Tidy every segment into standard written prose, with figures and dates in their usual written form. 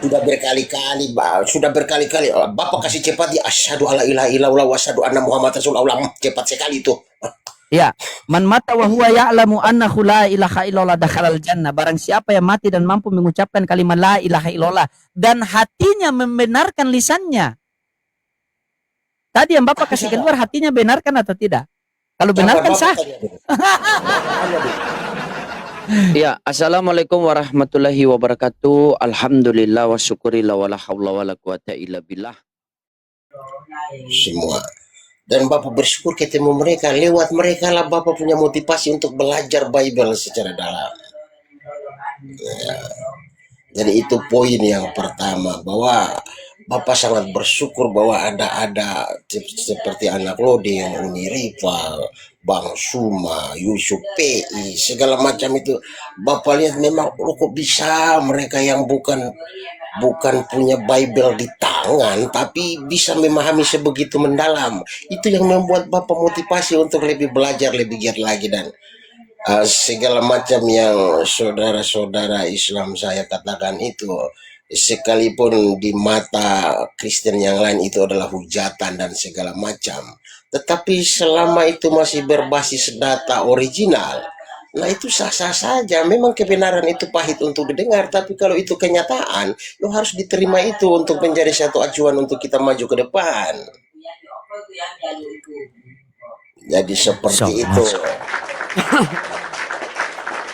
sudah berkali-kali Bapak kasih cepat di asyhadu alla ilaha illallah wa asyhadu anna muhammad rasulullah, cepat sekali itu. Ya, man mata wa huwa ya'lamu annahu la ilaha illallah dakhalal jannah. Barang siapa yang mati dan mampu mengucapkan kalimat la ilaha illallah dan hatinya membenarkan lisannya. Tadi yang Bapak kasih keluar hatinya benarkan atau tidak? Kalau benarkan sah. Ya, assalamualaikum warahmatullahi wabarakatuh. Alhamdulillah wa syukurillah wa la haula wa la quwata illa billah. Semua. Dan Bapak bersyukur ketemu mereka, lewat mereka lah Bapak punya motivasi untuk belajar Bible secara dalam. Ya. Jadi itu poin yang pertama, bahwa Bapak sangat bersyukur bahwa ada seperti anak Loding, Uni Rival, Bang Suma, Yusuf PI, segala macam itu. Bapak lihat memang kok bisa mereka yang bukan punya Bible di tangan tapi bisa memahami sebegitu mendalam. Itu yang membuat Bapak motivasi untuk lebih belajar, lebih giat lagi. Dan segala macam yang saudara-saudara Islam saya katakan itu, sekalipun di mata Kristen yang lain itu adalah hujatan dan segala macam, tetapi selama itu masih berbasis data original, nah itu sah-sah saja. Memang kebenaran itu pahit untuk didengar, tapi kalau itu kenyataan, lo harus diterima itu untuk menjadi satu acuan untuk kita maju ke depan. Jadi seperti itu.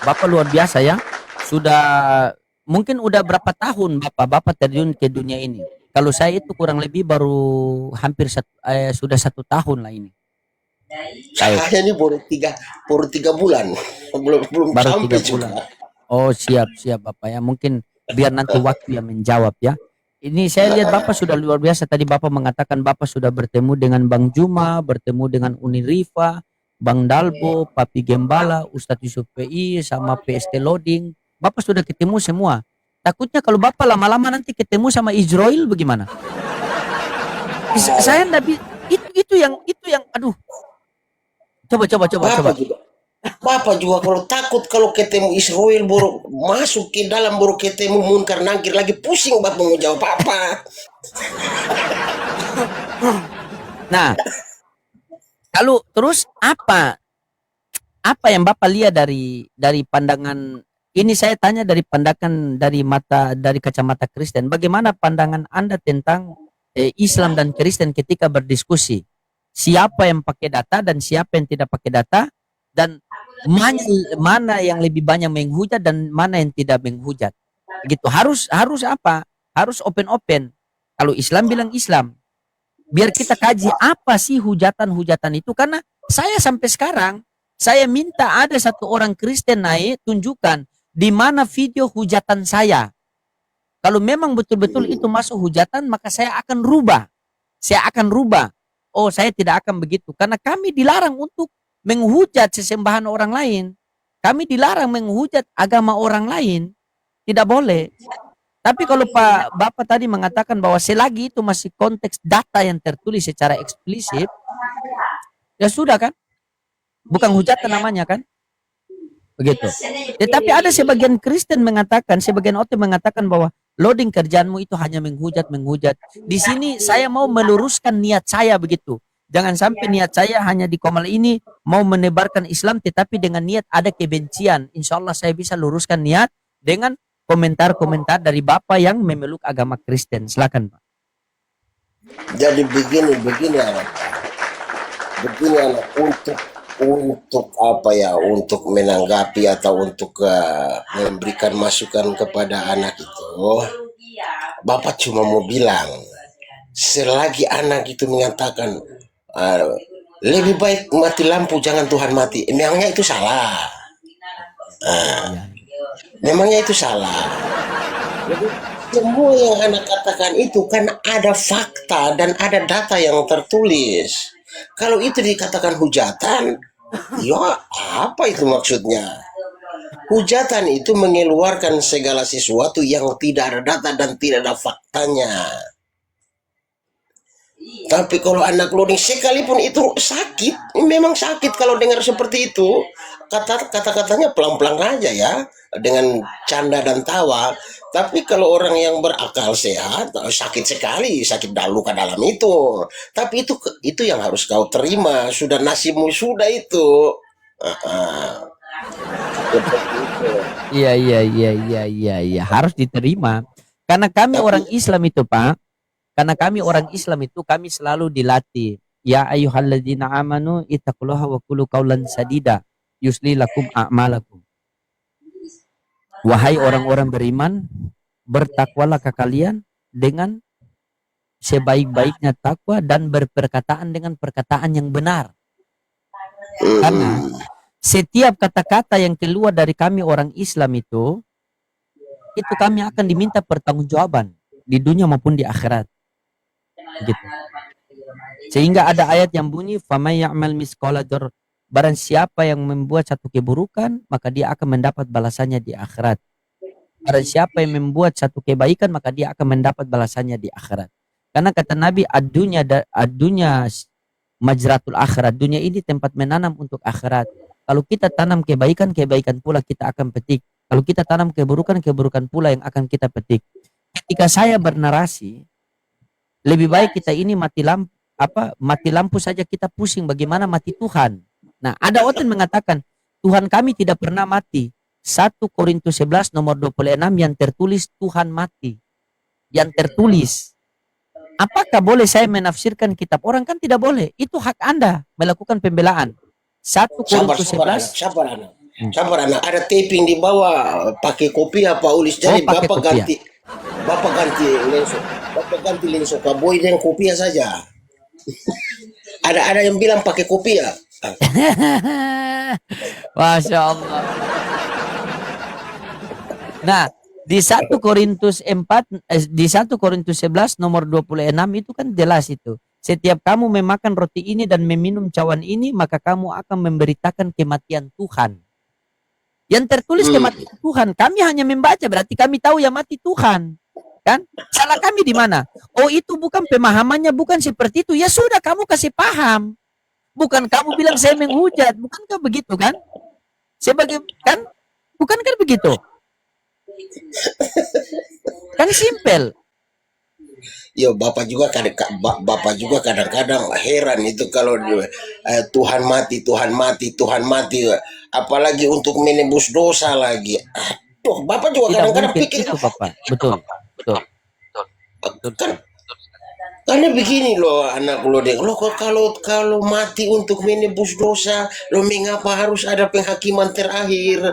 Bapak luar biasa ya. Mungkin udah berapa tahun Bapak terjun ke dunia ini? Kalau saya itu kurang lebih baru hampir sudah 1 tahun lah ini. Saya ini baru tiga bulan, belum Baru sampai 3 bulan. juga. Oh siap Bapak ya. Mungkin biar nanti waktu yang menjawab ya. Ini saya lihat Bapak sudah luar biasa. Tadi Bapak mengatakan Bapak sudah bertemu dengan Bang Juma, bertemu dengan Uni Rifa, Bang Dalbo, Papi Gembala, Ustadz Yusuf PI, sama PST Loading. Bapak sudah ketemu semua. Takutnya kalau Bapak lama-lama nanti ketemu sama Israel bagaimana? Saya enggak itu yang aduh. Coba. Bapak juga kalau takut kalau ketemu Israel baru masuk ke dalam, baru ketemu Munkar Nakir lagi pusing Bapak mau jawab apa. Nah, lalu terus apa yang Bapak lihat dari pandangan ini? Saya tanya dari pandangan dari kacamata Kristen. Bagaimana pandangan Anda tentang Islam dan Kristen ketika berdiskusi? Siapa yang pakai data dan siapa yang tidak pakai data, dan mana yang lebih banyak menghujat dan mana yang tidak menghujat? Gitu. Harus apa? Harus open. Kalau Islam bilang Islam. Biar kita kaji apa sih hujatan-hujatan itu, karena saya sampai sekarang saya minta ada satu orang Kristen naik tunjukkan di mana video hujatan saya. Kalau memang betul-betul itu masuk hujatan, maka saya akan rubah. Oh, saya tidak akan begitu, karena kami dilarang untuk menghujat sesembahan orang lain. Kami dilarang menghujat agama orang lain. Tidak boleh. Tapi kalau Bapak tadi mengatakan bahwa selagi itu masih konteks data yang tertulis secara eksplisit, ya sudah kan? Bukan hujatan namanya kan? Begitu. Tetapi ada sebagian Kristen mengatakan, sebagian OT mengatakan bahwa Loading kerjaanmu itu hanya menghujat. Di sini saya mau meluruskan niat saya begitu. Jangan sampai niat saya hanya di Komal ini mau menebarkan Islam tetapi dengan niat ada kebencian. Insya Allah saya bisa luruskan niat dengan komentar-komentar dari Bapak yang memeluk agama Kristen. Silakan Pak. Jadi begini anak untuk apa ya, untuk menanggapi atau untuk memberikan masukan kepada anak itu, Bapak cuma mau bilang, selagi anak itu mengatakan lebih baik mati lampu jangan Tuhan mati, memangnya itu salah? Memangnya itu salah? Jadi semua yang anak katakan itu kan ada fakta dan ada data yang tertulis. Kalau itu dikatakan hujatan, ya apa itu maksudnya? Hujatan itu mengeluarkan segala sesuatu yang tidak ada data dan tidak ada faktanya. Tapi kalau anak loading sekalipun itu sakit, memang sakit kalau dengar seperti itu. Kata-katanya pelan-pelan aja ya, dengan canda dan tawa. Tapi kalau orang yang berakal sehat, sakit sekali, sakit luka dalam itu. Tapi itu yang harus kau terima, sudah nasibmu sudah itu. Ah, ah. Seperti itu. Iya, iya, iya, iya, iya, iya, harus diterima. Karena kami Tapi orang Islam itu, Pak, karena kami orang Islam itu kami selalu dilatih. Ya ayyuhalladzina amanu ittaqullaha wa qulu qaulan sadida yusli lakum a'malakum. Wahai orang-orang beriman, bertakwalah kalian dengan sebaik-baiknya takwa dan berperkataan dengan perkataan yang benar. Karena mm, setiap kata-kata yang keluar dari kami orang Islam itu kami akan diminta pertanggungjawaban di dunia maupun di akhirat. Gitu. Sehingga ada ayat yang bunyi, "Famay ya'mal misqala dzar." Barang siapa yang membuat satu keburukan, maka dia akan mendapat balasannya di akhirat. Barang siapa yang membuat satu kebaikan, maka dia akan mendapat balasannya di akhirat. Karena kata Nabi, ad-dunya majratul akhirat. Dunia ini tempat menanam untuk akhirat. Kalau kita tanam kebaikan, kebaikan pula kita akan petik. Kalau kita tanam keburukan, keburukan pula yang akan kita petik. Ketika saya bernarasi, lebih baik kita ini mati lampu saja kita pusing bagaimana mati Tuhan. Nah, ada orang mengatakan Tuhan kami tidak pernah mati. 1 Korintus 11 nomor 26 yang tertulis Tuhan mati. Yang tertulis. Apakah boleh saya menafsirkan kitab orang? Kan tidak boleh. Itu hak Anda melakukan pembelaan. 1 sabar, Korintus sabar anak, 11. sabar anak. Sabar anak, ada taping di bawah, pakai kopi apa ulis. Oh, Jadi pakai kopiah. Bapak ganti lenso. Bapak ganti lenso kaboy dan kopiah saja. Ada yang bilang pakai kopiah. Ah, Masya Allah. Nah, di 1 Korintus 11 nomor 26 itu kan jelas itu. Setiap kamu memakan roti ini dan meminum cawan ini, maka kamu akan memberitakan kematian Tuhan. Yang tertulis kematian Tuhan, kami hanya membaca, berarti kami tahu yang mati Tuhan. Kan? Salah kami di mana? Oh, itu bukan pemahamannya, bukan seperti itu. Ya sudah, kamu kasih paham. Bukan kamu bilang saya menghujat, bukankah begitu kan? Sebagai kan? Bukankah begitu? Kan simpel. Yo, bapak juga kadang-kadang heran itu kalau Tuhan mati, Tuhan mati, Tuhan mati. Apalagi untuk menebus dosa lagi. Aduh, bapak juga Tidak kadang-kadang mungkin pikir itu, Bapak. Betul. Betul. Betul kan. sekali. Karena begini loh anak lo deh, lo kalau mati untuk menebus dosa, lo mengapa harus ada penghakiman terakhir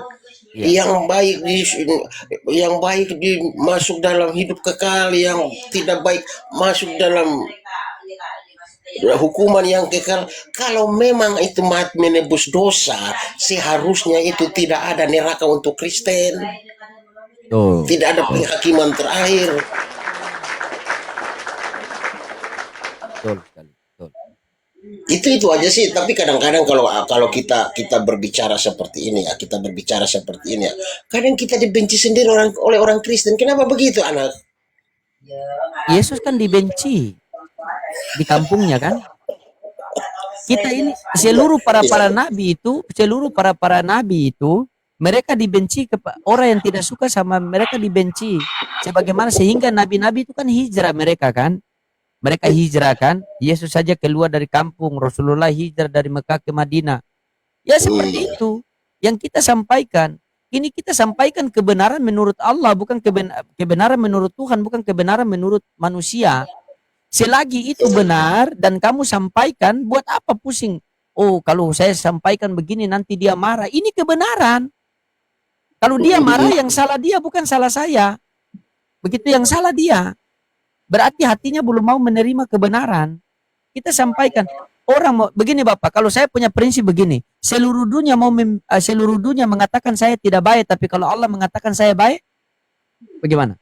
Iya. yang baik masuk dalam hidup kekal, yang tidak baik masuk dalam hukuman yang kekal. Kalau memang itu mati menebus dosa, seharusnya itu tidak ada neraka untuk Kristen, Tuh. tidak ada penghakiman terakhir. Betul sekali. Betul. Itu aja sih. Tapi kadang-kadang kalau kita berbicara seperti ini ya, kadang kita dibenci sendiri oleh orang Kristen. Kenapa begitu anak? Yesus kan dibenci di kampungnya kan? Kita ini seluruh para nabi itu mereka dibenci orang yang tidak suka sama mereka dibenci. Sebagaimana sehingga nabi-nabi itu kan hijrah mereka kan? Mereka hijrah kan? Yesus saja keluar dari kampung, Rasulullah hijrah dari Mekah ke Madinah. Ya seperti itu yang kita sampaikan. Ini kita sampaikan kebenaran menurut Allah, bukan kebenaran menurut Tuhan, bukan kebenaran menurut manusia. Selagi itu benar dan kamu sampaikan, buat apa pusing? Oh, kalau saya sampaikan begini nanti dia marah. Ini kebenaran. Kalau dia marah, yang salah dia bukan salah saya. Begitu yang salah dia. Berarti hatinya belum mau menerima kebenaran. Kita sampaikan. Orang mau begini Bapak, kalau saya punya prinsip begini, seluruh dunia mengatakan saya tidak baik, tapi kalau Allah mengatakan saya baik, bagaimana?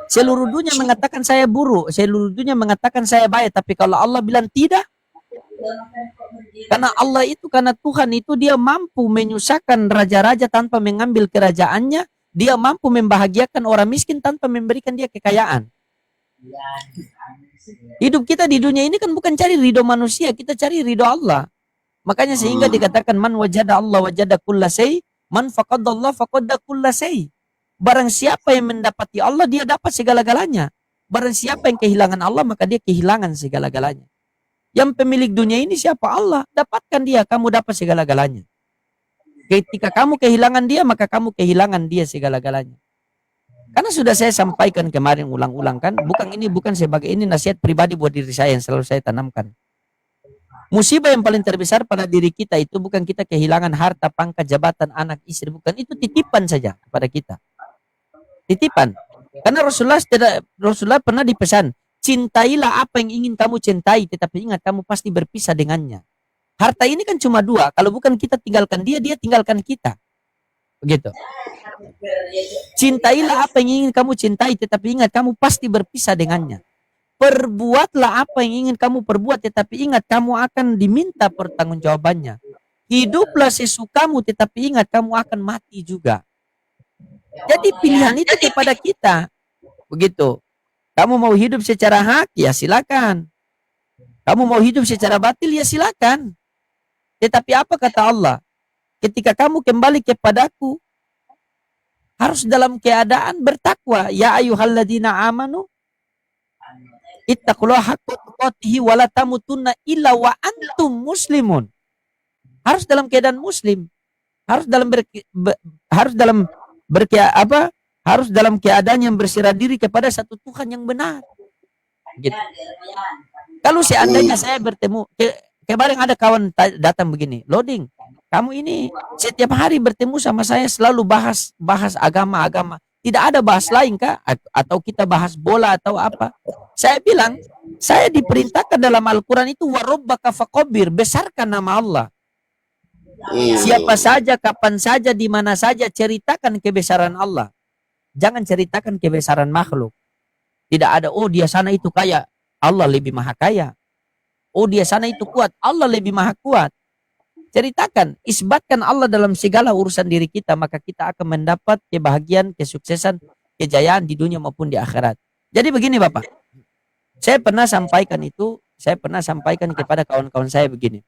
Seluruh dunia mengatakan saya buruk, seluruh dunia mengatakan saya baik, tapi kalau Allah bilang tidak, karena Tuhan itu dia mampu menyusahkan raja-raja tanpa mengambil kerajaannya, dia mampu membahagiakan orang miskin tanpa memberikan dia kekayaan. Hidup kita di dunia ini kan bukan cari ridho manusia, kita cari ridho Allah. Makanya sehingga dikatakan man wajada Allah wajada kulla syai, man faqada Allah faqada kulla syai. Barang siapa yang mendapati Allah, dia dapat segala-galanya. Barang siapa yang kehilangan Allah, maka dia kehilangan segala-galanya. Yang pemilik dunia ini siapa? Allah. Dapatkan dia, kamu dapat segala-galanya. Ketika kamu kehilangan dia, maka kamu kehilangan dia segala-galanya. Karena sudah saya sampaikan kemarin ulang-ulang kan, bukan sebagai ini nasihat pribadi buat diri saya yang selalu saya tanamkan. Musibah yang paling terbesar pada diri kita itu bukan kita kehilangan harta, pangkat, jabatan, anak, istri, bukan, itu titipan saja kepada kita. Titipan. Karena Rasulullah pernah dipesan, cintailah apa yang ingin kamu cintai, tetapi ingat kamu pasti berpisah dengannya. Harta ini kan cuma dua, kalau bukan kita tinggalkan dia, dia tinggalkan kita. Begitu. Cintailah apa yang ingin kamu cintai, tetapi ingat kamu pasti berpisah dengannya. Perbuatlah apa yang ingin kamu perbuat, tetapi ingat kamu akan diminta pertanggungjawabannya. Hiduplah sesukamu, tetapi ingat kamu akan mati juga. Jadi pilihan itu kepada kita. Begitu. Kamu mau hidup secara hak, ya silakan. Kamu mau hidup secara batil, ya silakan. Tetapi apa kata Allah? Ketika kamu kembali kepadaku, harus dalam keadaan bertakwa. Ya ayyuhalladzina amanu ittaqullaha haqqa tuqatih wa la tamutunna illa wa antum muslimun. Harus dalam keadaan muslim. Harus dalam keadaan yang berserah diri kepada satu Tuhan yang benar. Gitu. Kalau seandainya saya bertemu kemarin ada kawan datang begini, loading, kamu ini setiap hari bertemu sama saya selalu bahas agama. Tidak ada bahas lain kah? Atau kita bahas bola atau apa? Saya bilang, saya diperintahkan dalam Al-Quran itu warabbaka faqabbir, besarkan nama Allah. Siapa saja, kapan saja, di mana saja, ceritakan kebesaran Allah. Jangan ceritakan kebesaran makhluk. Tidak ada, oh dia sana itu kaya, Allah lebih maha kaya. Oh dia sana itu kuat, Allah lebih maha kuat. Ceritakan, isbatkan Allah dalam segala urusan diri kita, maka kita akan mendapat kebahagiaan, kesuksesan, kejayaan di dunia maupun di akhirat. Jadi begini Bapak, saya pernah sampaikan kepada kawan-kawan saya begini.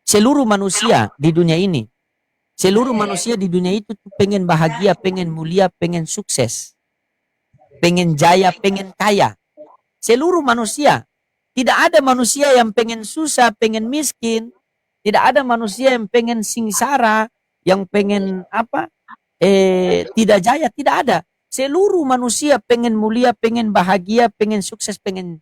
Seluruh manusia di dunia ini, itu pengen bahagia, pengen mulia, pengen sukses, pengen jaya, pengen kaya. Seluruh manusia. Tidak ada manusia yang pengen susah, pengen miskin. Tidak ada manusia yang pengen sengsara, yang pengen tidak jaya. Tidak ada. Seluruh manusia pengen mulia, pengen bahagia, pengen sukses, pengen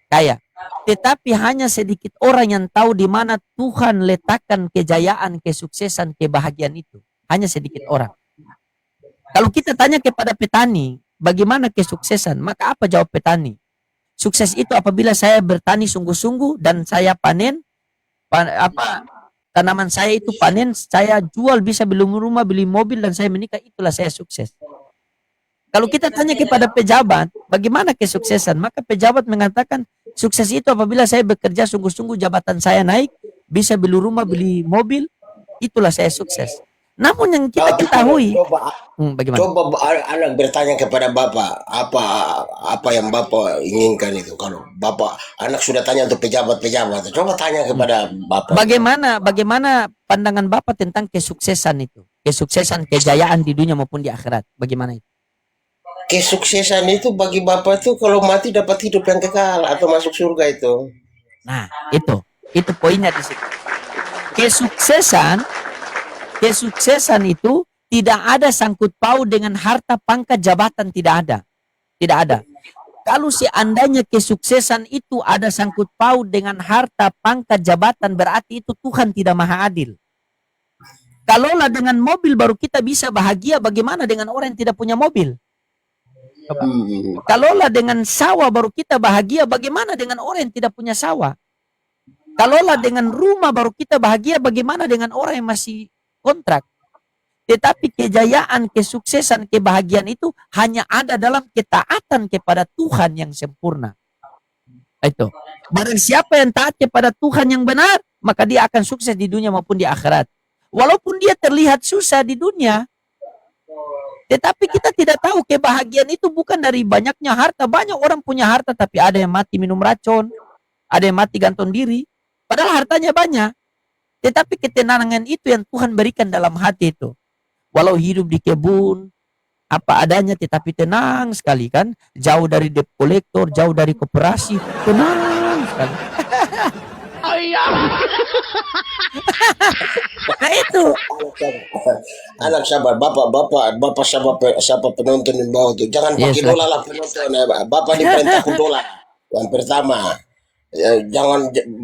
kaya. Tetapi hanya sedikit orang yang tahu di mana Tuhan letakkan kejayaan, kesuksesan, kebahagiaan itu. Hanya sedikit orang. Kalau kita tanya kepada petani, bagaimana kesuksesan? Maka apa jawab petani? Sukses itu apabila saya bertani sungguh-sungguh dan saya panen, tanaman saya itu panen, saya jual, bisa beli rumah, beli mobil, dan saya menikah, itulah saya sukses. Kalau kita tanya kepada pejabat, bagaimana kesuksesan? Maka pejabat mengatakan, sukses itu apabila saya bekerja sungguh-sungguh, jabatan saya naik, bisa beli rumah, beli mobil, itulah saya sukses. Namun yang kita ketahui, bagaimana? Coba anak bertanya kepada Bapak, apa yang Bapak inginkan itu. Kalau anak sudah tanya untuk pejabat-pejabat, coba tanya kepada Bapak. Bagaimana pandangan Bapak tentang kesuksesan itu? Kesuksesan, kejayaan di dunia maupun di akhirat. Bagaimana itu? Kesuksesan itu bagi Bapak itu kalau mati dapat hidup yang kekal atau masuk surga itu. Nah, itu poinnya di situ. Kesuksesan itu tidak ada sangkut paut dengan harta, pangkat, jabatan, tidak ada. Tidak ada. Kalau seandainya kesuksesan itu ada sangkut paut dengan harta, pangkat, jabatan, berarti itu Tuhan tidak maha adil. Kalaulah dengan mobil baru kita bisa bahagia, bagaimana dengan orang yang tidak punya mobil? Kalaulah dengan sawah baru kita bahagia, bagaimana dengan orang yang tidak punya sawah? Kalaulah dengan rumah baru kita bahagia, bagaimana dengan orang yang masih kontrak? Tetapi kejayaan, kesuksesan, kebahagiaan itu hanya ada dalam ketaatan kepada Tuhan yang sempurna. Itu. Barang siapa yang taat kepada Tuhan yang benar, maka dia akan sukses di dunia maupun di akhirat. Walaupun dia terlihat susah di dunia, Tetapi kita tidak tahu kebahagiaan itu bukan dari banyaknya harta. Banyak orang punya harta tapi ada yang mati minum racun, ada yang mati gantung diri. Padahal hartanya banyak. Tetapi ketenangan itu yang Tuhan berikan dalam hati itu. Walau hidup di kebun, apa adanya tetapi tenang sekali kan. Jauh dari debt collector, jauh dari koperasi, tenang sekali. Nah itu. Anak sabar, bapak siapa penonton di bawah itu, jangan Yes, pakai dola lah penonton. Bapak diperintahkan dola. Yang pertama,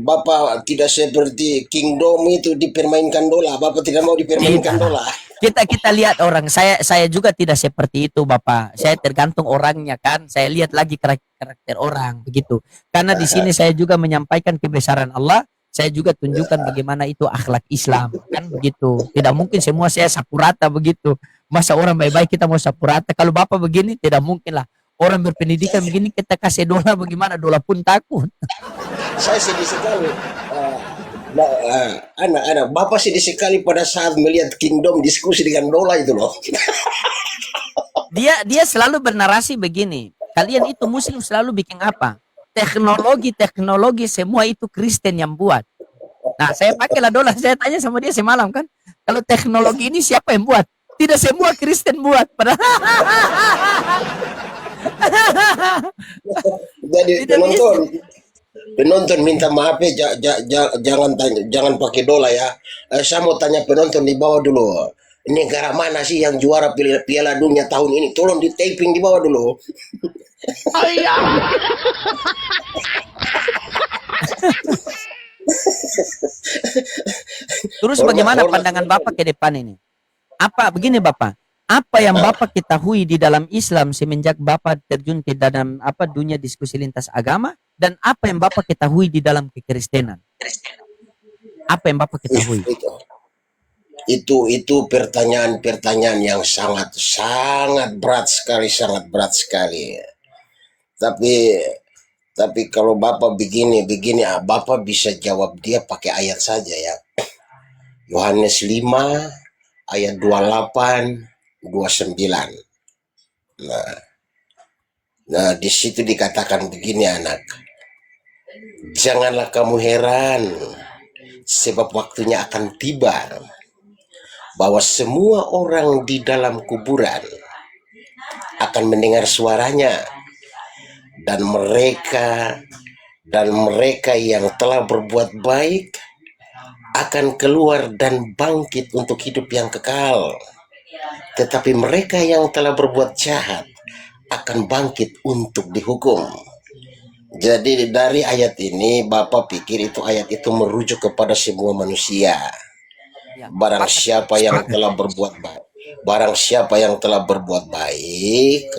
bapak tidak seperti Kingdom itu dipermainkan dola. Bapak tidak mau dipermainkan Tidak. dola. Kita lihat orang. Saya juga tidak seperti itu, Bapak. Saya tergantung orangnya kan. Saya lihat lagi karakter orang begitu. Karena di sini saya juga menyampaikan kebesaran Allah. Saya juga tunjukkan bagaimana itu akhlak Islam kan begitu. Tidak mungkin semua saya sapu rata begitu. Masa orang baik-baik kita mau sapu rata? Kalau Bapak begini tidak mungkin lah. Orang berpendidikan begini kita kasih dola bagaimana? Dola pun takut. Saya sedih sekali. Anak-anak, bapak sedih sekali pada saat melihat Kingdom diskusi dengan dola itu loh. Dia selalu bernarasi begini. Kalian itu muslim selalu bikin apa? Teknologi semua itu Kristen yang buat. Nah, saya pakailah dolar. Saya tanya sama dia semalam kan, kalau teknologi ini siapa yang buat? Tidak semua Kristen buat. Padahal Jadi tidak bisa. penonton minta maaf ya, jangan pakai dola ya. Saya mau tanya penonton di bawah dulu. Negara mana sih yang juara Piala Dunia tahun ini? Tolong di taping di bawah dulu. Terus Hormat, bagaimana hormat. pandangan Bapak ke depan ini? Apa begini Bapak? Apa yang Bapak ketahui di dalam Islam semenjak Bapak terjun ke dalam dunia diskusi lintas agama, dan apa yang Bapak ketahui di dalam kekristenan? Apa yang Bapak ketahui? Itu pertanyaan-pertanyaan yang sangat berat sekali, sangat berat sekali. Tapi kalau Bapak begini, Bapak bisa jawab dia pakai ayat saja ya. Yohanes 5 ayat 28 29. Nah, di situ dikatakan begini anak. Janganlah kamu heran, sebab waktunya akan tiba bahwa semua orang di dalam kuburan akan mendengar suaranya, dan mereka yang telah berbuat baik akan keluar dan bangkit untuk hidup yang kekal. Tetapi mereka yang telah berbuat jahat akan bangkit untuk dihukum. Jadi dari ayat ini Bapak pikir ayat itu merujuk kepada semua manusia. Ya, Barang siapa yang telah berbuat baik,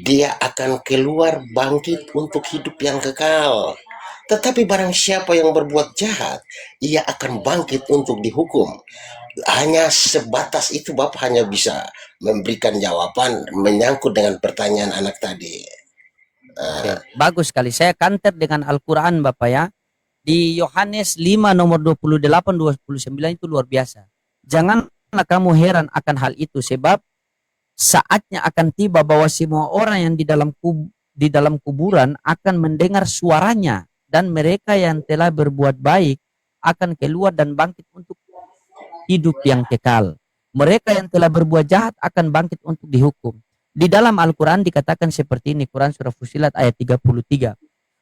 dia akan keluar bangkit untuk hidup yang kekal. Tetapi barang siapa yang berbuat jahat, ia akan bangkit untuk dihukum. Hanya sebatas itu Bapak hanya bisa memberikan jawaban menyangkut dengan pertanyaan anak tadi. Oke, bagus sekali. Saya kanter dengan Al-Quran Bapak ya. Di Yohanes 5 nomor 28 29 itu luar biasa. Janganlah kamu heran akan hal itu, sebab saatnya akan tiba bahwa semua orang yang di dalam kuburan akan mendengar suaranya, dan mereka yang telah berbuat baik akan keluar dan bangkit untuk hidup yang kekal. Mereka yang telah berbuat jahat akan bangkit untuk dihukum. Di dalam Al-Quran dikatakan seperti ini, Quran surah Fusilat ayat 33.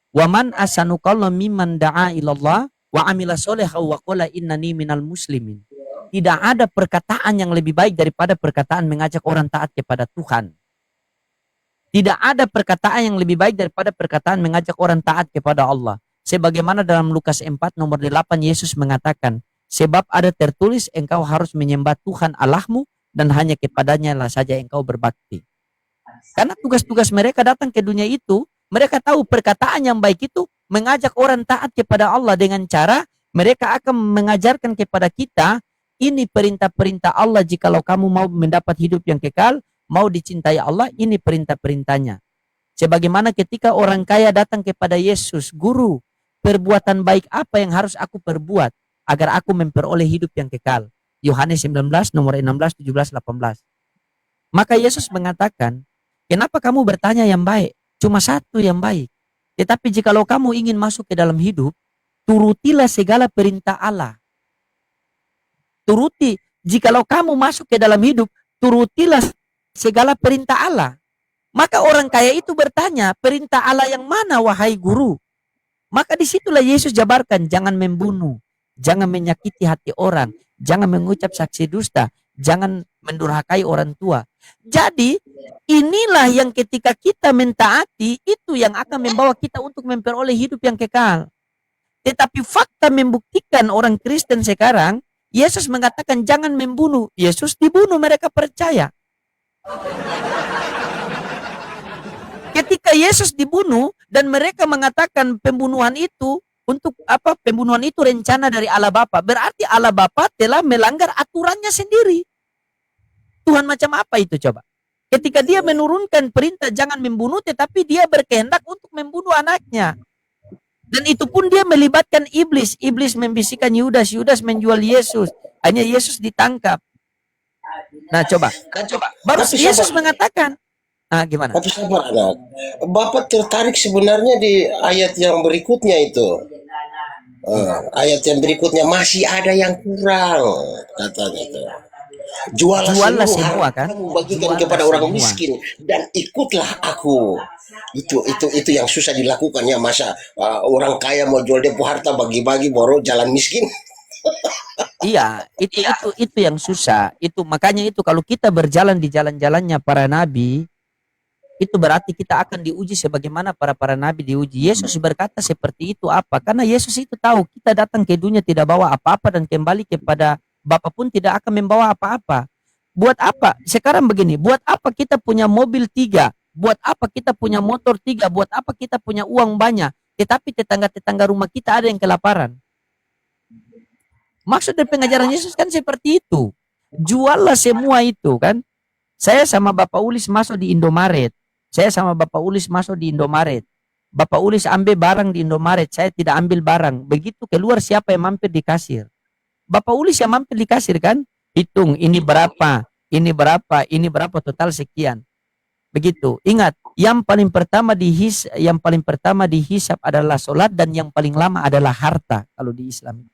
Wa man asanu qawlan mimman da'a ilallah wa amila soleha wa qala innani minal muslimin. Tidak ada perkataan yang lebih baik daripada perkataan mengajak orang taat kepada Tuhan. Tidak ada perkataan yang lebih baik daripada perkataan mengajak orang taat kepada Allah. Sebagaimana dalam Lukas 4 nomor 8 Yesus mengatakan, sebab ada tertulis engkau harus menyembah Tuhan Allahmu dan hanya kepadanya lah saja engkau berbakti. Karena tugas-tugas mereka datang ke dunia itu, mereka tahu perkataan yang baik itu mengajak orang taat kepada Allah dengan cara mereka akan mengajarkan kepada kita, ini perintah-perintah Allah, jikalau kamu mau mendapat hidup yang kekal, mau dicintai Allah, ini perintah-perintahnya. Sebagaimana ketika orang kaya datang kepada Yesus, guru, perbuatan baik apa yang harus aku perbuat agar aku memperoleh hidup yang kekal? Yohanes 19 nomor 16, 17, 18. Maka Yesus mengatakan, kenapa kamu bertanya yang baik? Cuma satu yang baik. Tetapi jikalau kamu ingin masuk ke dalam hidup, turutilah segala perintah Allah. Turuti, jikalau kamu masuk ke dalam hidup, turutilah segala perintah Allah. Maka orang kaya itu bertanya, perintah Allah yang mana wahai guru? Maka disitulah Yesus jabarkan, jangan membunuh, jangan menyakiti hati orang, jangan mengucap saksi dusta, jangan mendurhakai orang tua. Jadi inilah yang ketika kita mentaati, itu yang akan membawa kita untuk memperoleh hidup yang kekal. Tetapi fakta membuktikan orang Kristen sekarang, Yesus mengatakan jangan membunuh. Yesus dibunuh, mereka percaya. Ketika Yesus dibunuh dan mereka mengatakan pembunuhan itu untuk apa? Pembunuhan itu rencana dari Allah Bapa. Berarti Allah Bapa telah melanggar aturannya sendiri. Tuhan macam apa itu coba? Ketika dia menurunkan perintah jangan membunuh, tetapi dia berkehendak untuk membunuh anaknya. Dan itu pun dia melibatkan iblis. Iblis membisikkan Yudas, Yudas menjual Yesus. Hanya Yesus ditangkap. Nah coba. Baru Tapi Yesus sabar, mengatakan. Ah, gimana? tapi sabar anak. Bapak tertarik sebenarnya di ayat yang berikutnya itu. Ayat yang berikutnya masih ada yang kurang katanya itu. Jualah Juallah seluruh semua harta kan? kamu bagikan Juallah kepada orang semua. miskin dan ikutlah aku. Itu yang susah dilakukan ya, masa orang kaya mau jual dia harta bagi-bagi baru jalan miskin. Iya, itu yang susah. Itu makanya itu kalau kita berjalan di jalan-jalannya para nabi, itu berarti kita akan diuji sebagaimana para nabi diuji. Yesus berkata seperti itu apa? Karena Yesus itu tahu kita datang ke dunia tidak bawa apa-apa dan kembali kepada Bapa pun tidak akan membawa apa-apa. Buat apa? Sekarang begini, buat apa kita punya mobil 3? Buat apa kita punya motor 3? Buat apa kita punya uang banyak? Tetapi tetangga-tetangga rumah kita ada yang kelaparan. Maksud dari pengajaran Yesus kan seperti itu. Juallah semua itu kan. Saya sama Bapak Ulis masuk di Indomaret. Saya sama Bapak Ulis masuk di Indomaret. Bapak Ulis ambil barang di Indomaret. Saya tidak ambil barang. Begitu keluar siapa yang mampir di kasir. Bapak Ulis yang mampir di kasir kan. Hitung ini berapa. Ini berapa. Ini berapa total sekian. Begitu. Ingat. Yang paling pertama dihisap adalah solat. Dan yang paling lama adalah harta. Kalau di Islam.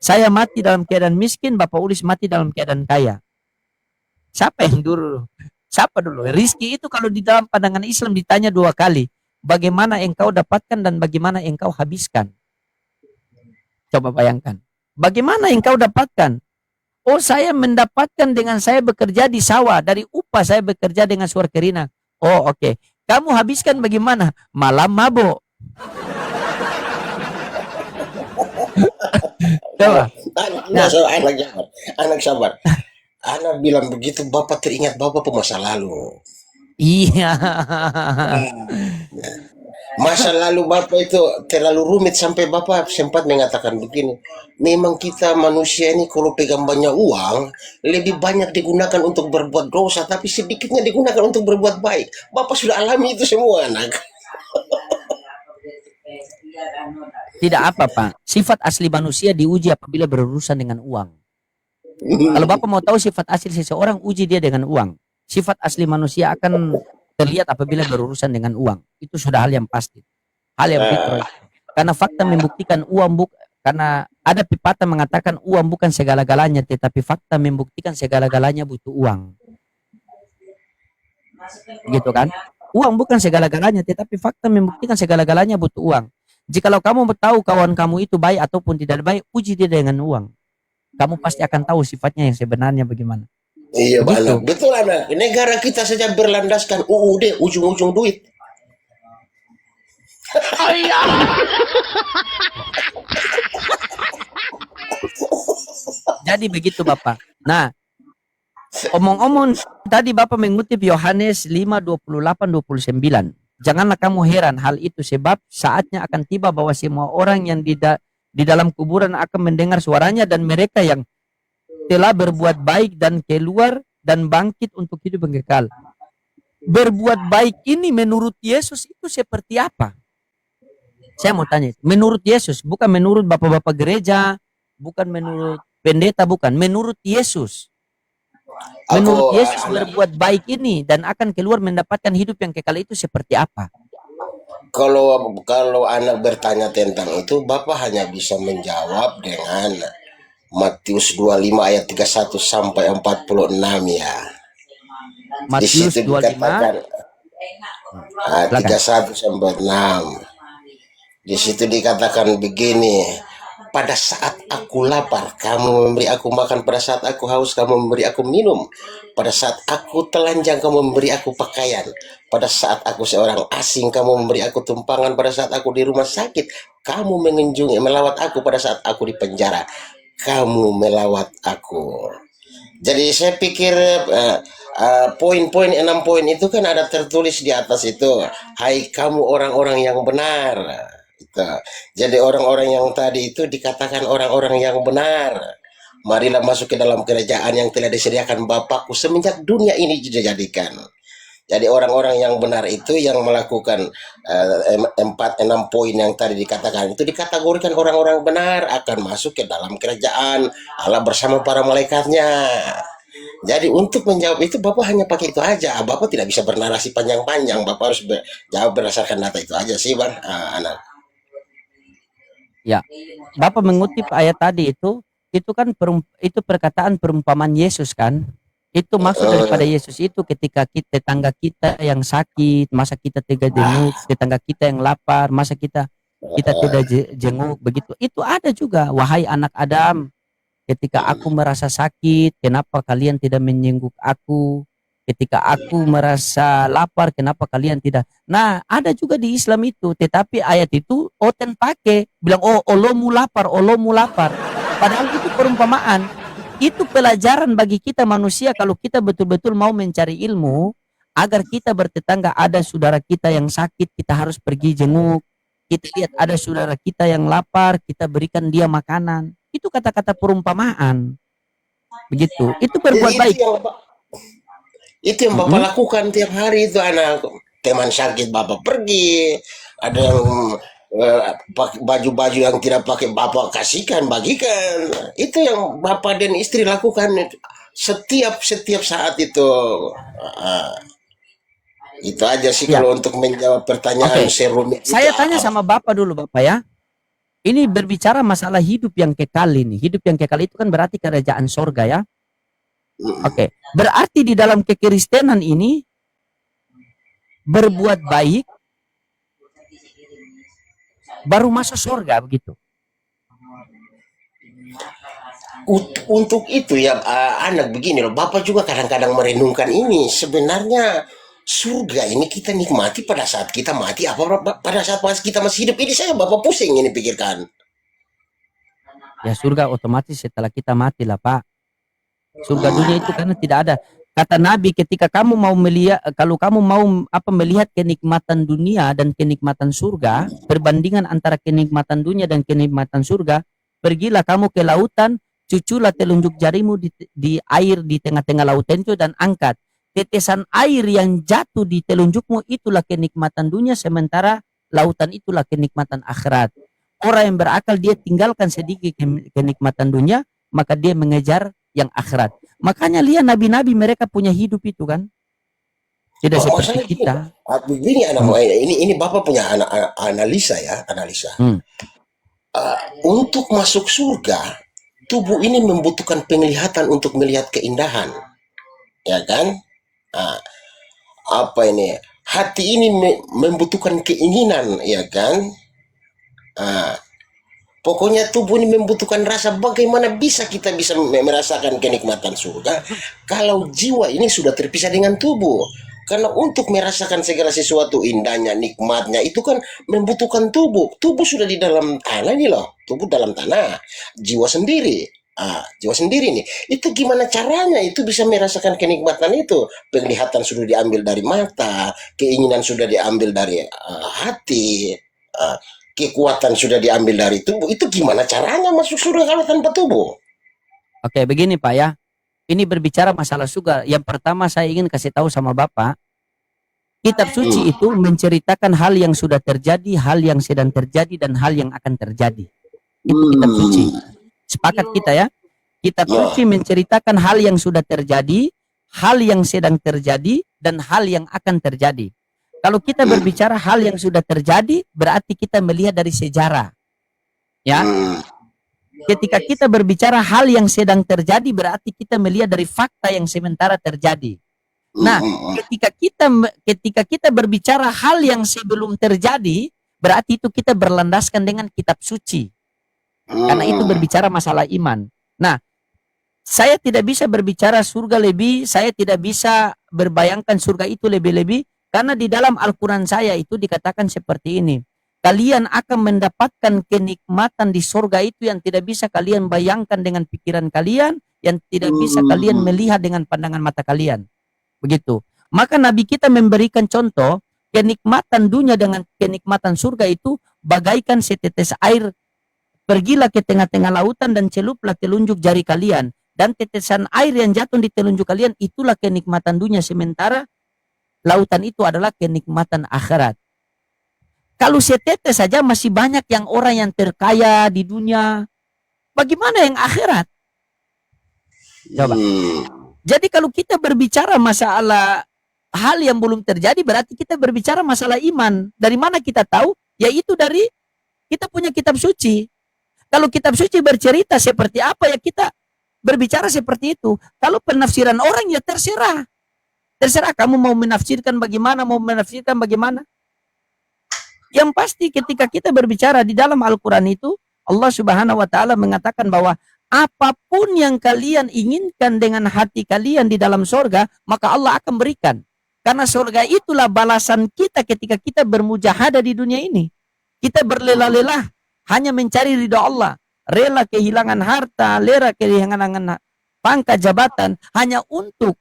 Saya mati dalam keadaan miskin, Bapak Ulis mati dalam keadaan kaya. Siapa yang dulu? Siapa dulu? Rizki itu kalau di dalam pandangan Islam ditanya 2 kali. Bagaimana engkau dapatkan dan bagaimana engkau habiskan? Coba bayangkan. Bagaimana engkau dapatkan? Oh, saya mendapatkan dengan saya bekerja di sawah. Dari upah saya bekerja dengan suar kerinang. Oh, oke. Kamu habiskan bagaimana? Malam mabuk. Coba. Nah, Anak sabar. Anak bilang begitu, Bapak teringat Bapak masa lalu. iya. Masa lalu Bapak itu terlalu rumit sampai Bapak sempat mengatakan begini, memang kita manusia ini kalau pegang banyak uang, lebih banyak digunakan untuk berbuat dosa, tapi sedikitnya digunakan untuk berbuat baik. Bapak sudah alami itu semua, anak. Tidak apa, Pak. Sifat asli manusia diuji apabila berurusan dengan uang. Kalau Bapak mau tahu sifat asli seseorang, uji dia dengan uang. Sifat asli manusia akan terlihat apabila berurusan dengan uang. Itu sudah hal yang pasti. Hal yang fitrah. Karena fakta membuktikan karena ada pepatah mengatakan uang bukan segala-galanya, tetapi fakta membuktikan segala-galanya butuh uang. Gitu kan? Uang bukan segala-galanya, tetapi fakta membuktikan segala-galanya butuh uang. Jikalau kamu tahu kawan kamu itu baik ataupun tidak baik, uji dia dengan uang. Kamu pasti akan tahu sifatnya yang sebenarnya bagaimana. Iya, Begitu. anak. Betul, anak. Negara kita saja berlandaskan UUD, ujung-ujung duit. Jadi begitu Bapak. Nah, omong-omong tadi Bapak mengutip Yohanes 5:28-29. Janganlah kamu heran hal itu sebab saatnya akan tiba bahwa semua orang yang di dalam kuburan akan mendengar suaranya dan mereka yang telah berbuat baik dan keluar dan bangkit untuk hidup yang kekal. Berbuat baik ini menurut Yesus itu seperti apa? Saya mau tanya, menurut Yesus, bukan menurut bapak-bapak gereja, bukan menurut pendeta, bukan, menurut Yesus. Menurut Aku Yesus anak, berbuat baik ini dan akan keluar mendapatkan hidup yang kekal itu seperti apa? kalau kalau anak bertanya tentang itu, Bapak hanya bisa menjawab dengan Matius 25 ayat 31 sampai 46 ya. Di Matius situ 25, dikatakan silakan. 31 sampai 6. Di situ dikatakan begini, pada saat aku lapar, kamu memberi aku makan. Pada saat aku haus, kamu memberi aku minum. Pada saat aku telanjang, kamu memberi aku pakaian. Pada saat aku seorang asing, kamu memberi aku tumpangan. Pada saat aku di rumah sakit, kamu mengunjungi, melawat aku. Pada saat aku di penjara, kamu melawat aku. Jadi saya pikir poin-poin 6 poin itu kan ada tertulis di atas itu. Hai kamu orang-orang yang benar. Itu. Jadi orang-orang yang tadi itu dikatakan orang-orang yang benar. Marilah masuk ke dalam kerajaan yang telah disediakan Bapakku semenjak dunia ini dijadikan. Jadi orang-orang yang benar itu yang melakukan 4-6 poin yang tadi dikatakan itu dikategorikan orang-orang benar akan masuk ke dalam kerajaan Allah bersama para malaikatnya. Jadi untuk menjawab itu Bapak hanya pakai itu aja. Bapak tidak bisa bernarasi panjang-panjang. Bapak harus jawab berdasarkan data itu aja sih, Bang. Anak. Ya, Bapak mengutip ayat tadi itu kan itu perkataan perumpamaan Yesus kan? Itu maksud daripada Yesus itu ketika tetangga kita yang sakit, masa kita tidak jenguk, tetangga kita yang lapar, masa kita tidak jenguk begitu. Itu ada juga, wahai anak Adam, ketika aku merasa sakit, kenapa kalian tidak menjenguk aku? Ketika aku merasa lapar, kenapa kalian tidak? Nah, ada juga di Islam itu, tetapi ayat itu oten pakai, bilang, oh, olomu lapar, olomu lapar. Padahal itu perumpamaan. Itu pelajaran bagi kita manusia kalau kita betul-betul mau mencari ilmu, agar kita bertetangga ada saudara kita yang sakit, kita harus pergi jenguk. Kita lihat ada saudara kita yang lapar, kita berikan dia makanan. Itu kata-kata perumpamaan. Begitu. Itu berbuat baik. Itu yang Bapak lakukan tiap hari itu anak. Teman sakit Bapak pergi, ada yang pakai baju-baju yang tidak pakai Bapak kasihkan, bagikan. Itu yang Bapak dan istri lakukan setiap saat itu. Ah, itu aja sih Ya. kalau untuk menjawab pertanyaan Oke. serumit itu. Saya tanya sama Bapak dulu Bapak ya. Ini berbicara masalah hidup yang kekal ini. Hidup yang kekal itu kan berarti kerajaan sorga ya. Oke. Berarti di dalam kekristenan ini berbuat baik baru masuk surga begitu. Untuk itu ya anak begini loh, Bapak juga kadang-kadang merenungkan ini. Sebenarnya surga ini kita nikmati pada saat kita mati apa pada saat kita masih hidup ini, saya Bapak pusing ini pikirkan. Ya surga otomatis setelah kita mati lah Pak. Surga dunia itu karena tidak ada. Kata Nabi ketika kamu mau melihat, kalau kamu mau melihat kenikmatan dunia dan kenikmatan surga, perbandingan antara kenikmatan dunia dan kenikmatan surga, pergilah kamu ke lautan, cuculah telunjuk jarimu di air di tengah-tengah lautan itu dan angkat. Tetesan air yang jatuh di telunjukmu itulah kenikmatan dunia, sementara lautan itulah kenikmatan akhirat. Orang yang berakal dia tinggalkan sedikit kenikmatan dunia, maka dia mengejar yang akhirat. Makanya lihat nabi-nabi mereka punya hidup itu kan. Tidak seperti kita. Begini anak ini Bapak punya analisa ya, analisa. Untuk masuk surga, tubuh ini membutuhkan penglihatan untuk melihat keindahan. Ya kan? Apa ini? Hati ini membutuhkan keinginan, ya kan? Pokoknya tubuh ini membutuhkan rasa. Bagaimana bisa kita bisa merasakan kenikmatan surga kalau jiwa ini sudah terpisah dengan tubuh? Karena untuk merasakan segala sesuatu indahnya, nikmatnya itu kan membutuhkan tubuh. Tubuh sudah di dalam tanah nih loh. Tubuh dalam tanah. Jiwa sendiri. Jiwa sendiri nih. Itu gimana caranya itu bisa merasakan kenikmatan itu? Penglihatan sudah diambil dari mata, keinginan sudah diambil dari hati, kekuatan sudah diambil dari tubuh. Itu gimana caranya masuk surga kalau tanpa tubuh? Oke, begini Pak ya. Ini berbicara masalah surga. Yang pertama saya ingin kasih tahu sama Bapak, kitab suci itu menceritakan hal yang sudah terjadi, hal yang sedang terjadi, dan hal yang akan terjadi. Itu kitab suci. Sepakat kita ya. Kitab suci menceritakan hal yang sudah terjadi, hal yang sedang terjadi, dan hal yang akan terjadi. Kalau kita berbicara hal yang sudah terjadi, berarti kita melihat dari sejarah. Ya, ketika kita berbicara hal yang sedang terjadi, berarti kita melihat dari fakta yang sementara terjadi. Nah, ketika kita berbicara hal yang sebelum terjadi, berarti itu kita berlandaskan dengan kitab suci. Karena itu berbicara masalah iman. Nah, saya tidak bisa berbicara surga lebih, saya tidak bisa berbayangkan surga itu lebih-lebih, karena di dalam Al-Quran saya itu dikatakan seperti ini. Kalian akan mendapatkan kenikmatan di surga itu yang tidak bisa kalian bayangkan dengan pikiran kalian, yang tidak bisa kalian melihat dengan pandangan mata kalian. Begitu. Maka Nabi kita memberikan contoh, kenikmatan dunia dengan kenikmatan surga itu bagaikan setetes air. Pergilah ke tengah-tengah lautan dan celuplah telunjuk jari kalian. Dan tetesan air yang jatuh di telunjuk kalian, itulah kenikmatan dunia. Sementara lautan itu adalah kenikmatan akhirat. Kalau setetes saja masih banyak yang orang yang terkaya di dunia. Bagaimana yang akhirat? Coba. Jadi kalau kita berbicara masalah hal yang belum terjadi, berarti kita berbicara masalah iman. Dari mana kita tahu? Yaitu dari kita punya kitab suci. Kalau kitab suci bercerita seperti apa, ya kita berbicara seperti itu. Kalau penafsiran orang, ya terserah. Terserah kamu mau menafsirkan bagaimana, mau menafsirkan bagaimana. Yang pasti ketika kita berbicara di dalam Al-Quran itu, Allah Subhanahu wa Ta'ala mengatakan bahwa apapun yang kalian inginkan dengan hati kalian di dalam surga, maka Allah akan berikan. Karena surga itulah balasan kita ketika kita bermujahadah di dunia ini. Kita berlelah-lelah hanya mencari ridha Allah. Rela kehilangan harta, rela kehilangan pangkat jabatan, hanya untuk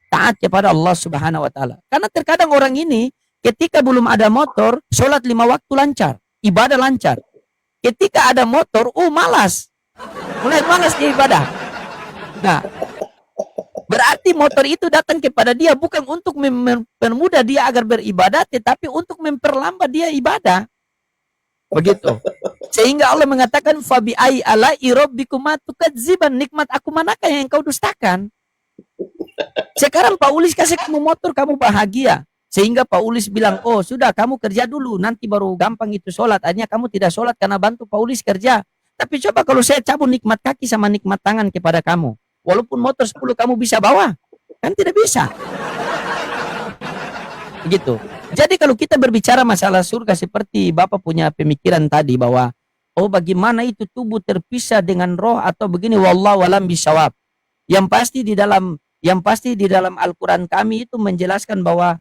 taat kepada Allah Subhanahu wa Ta'ala. Karena terkadang orang ini ketika belum ada motor, sholat 5 waktu lancar, ibadah lancar. Ketika ada motor, malas. Mulai malas dia ibadah. Nah, berarti motor itu datang kepada dia bukan untuk mempermudah dia agar beribadah, tetapi untuk memperlambat dia ibadah. Begitu. Sehingga Allah mengatakan, fabi ai ala irabbikuma tukadziban, nikmat aku manakah yang kau dustakan? Sekarang Pak Ulis kasih kamu motor, kamu bahagia. Sehingga Pak Ulis bilang, oh sudah kamu kerja dulu, nanti baru gampang itu sholat. Akhirnya kamu tidak sholat karena bantu Pak Ulis kerja. Tapi coba kalau saya cabut nikmat kaki sama nikmat tangan kepada kamu. Walaupun motor 10 kamu bisa bawa. Kan tidak bisa. Begitu. Jadi kalau kita berbicara masalah surga seperti Bapak punya pemikiran tadi bahwa, oh bagaimana itu tubuh terpisah dengan roh atau begini, wallahu alam bisawab. Yang pasti di dalam Al-Quran kami itu menjelaskan bahwa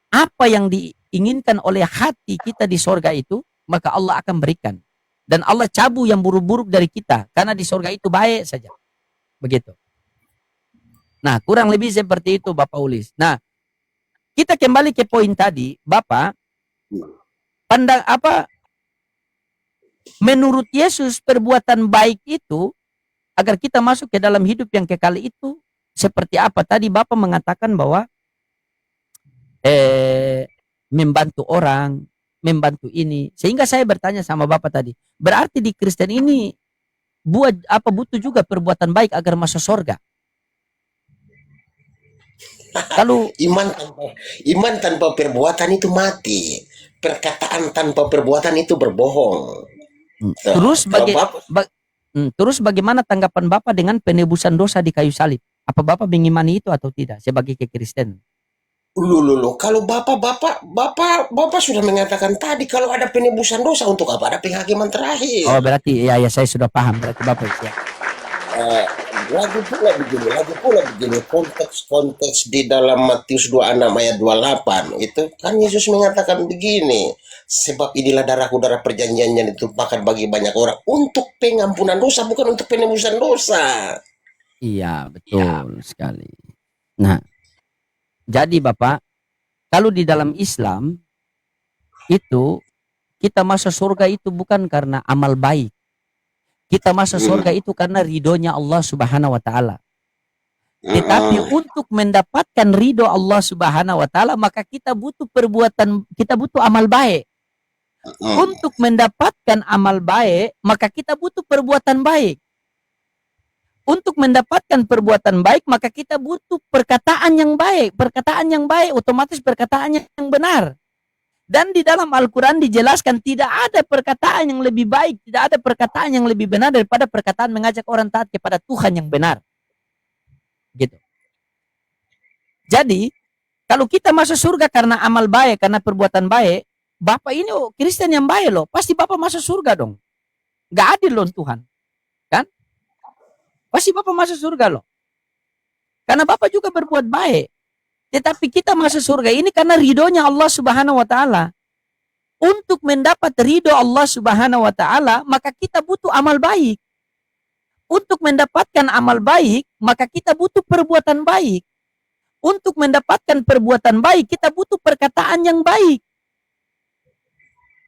apa yang diinginkan oleh hati kita di surga itu, maka Allah akan berikan. Dan Allah cabut yang buruk-buruk dari kita, karena di surga itu baik saja. Begitu. Nah, kurang lebih seperti itu Bapak Ulis. Nah, kita kembali ke poin tadi, Bapak. Menurut Yesus perbuatan baik itu, agar kita masuk ke dalam hidup yang kekal itu, seperti apa? Tadi Bapak mengatakan bahwa membantu orang, membantu ini. Sehingga saya bertanya sama Bapak tadi, berarti di Kristen ini butuh juga perbuatan baik agar masuk surga? Kalau iman tanpa perbuatan itu mati. Perkataan tanpa perbuatan itu berbohong. Terus bagaimana tanggapan Bapak dengan penebusan dosa di kayu salib? Apa Bapak mengimani itu atau tidak sebagai kekristen? Kalau Bapak sudah mengatakan tadi kalau ada penebusan dosa, untuk apa ada penghakiman terakhir? Oh, berarti ya saya sudah paham, berarti Bapak ya. Lagi pula begini, konteks di dalam Matius 26 ayat 28 itu kan Yesus mengatakan begini, sebab inilah darahku, darah perjanjian yang ditumpahkan bagi banyak orang untuk pengampunan dosa, bukan untuk penebusan dosa. Iya, betul sekali. Nah, jadi Bapak, kalau di dalam Islam itu kita masuk surga itu bukan karena amal baik. Kita masuk surga itu karena ridhonya Allah Subhanahu wa Ta'ala. Tetapi untuk mendapatkan ridho Allah Subhanahu wa Ta'ala, maka kita butuh amal baik. Hmm. Untuk mendapatkan amal baik, maka kita butuh perbuatan baik. Untuk mendapatkan perbuatan baik, maka kita butuh perkataan yang baik. Perkataan yang baik otomatis perkataan yang benar. Dan di dalam Al-Quran dijelaskan tidak ada perkataan yang lebih baik, tidak ada perkataan yang lebih benar daripada perkataan mengajak orang taat kepada Tuhan yang benar. Gitu. Jadi, kalau kita masuk surga karena amal baik, karena perbuatan baik, Bapak ini Kristen yang baik loh, pasti Bapak masuk surga dong. Gak adil loh Tuhan. Kan? Pasti Bapak masuk surga loh. Karena Bapak juga berbuat baik. Tetapi kita masuk surga ini karena ridhonya Allah Subhanahu wa Ta'ala. Untuk mendapat ridho Allah Subhanahu wa Ta'ala, maka kita butuh amal baik. Untuk mendapatkan amal baik, maka kita butuh perbuatan baik. Untuk mendapatkan perbuatan baik, kita butuh perkataan yang baik.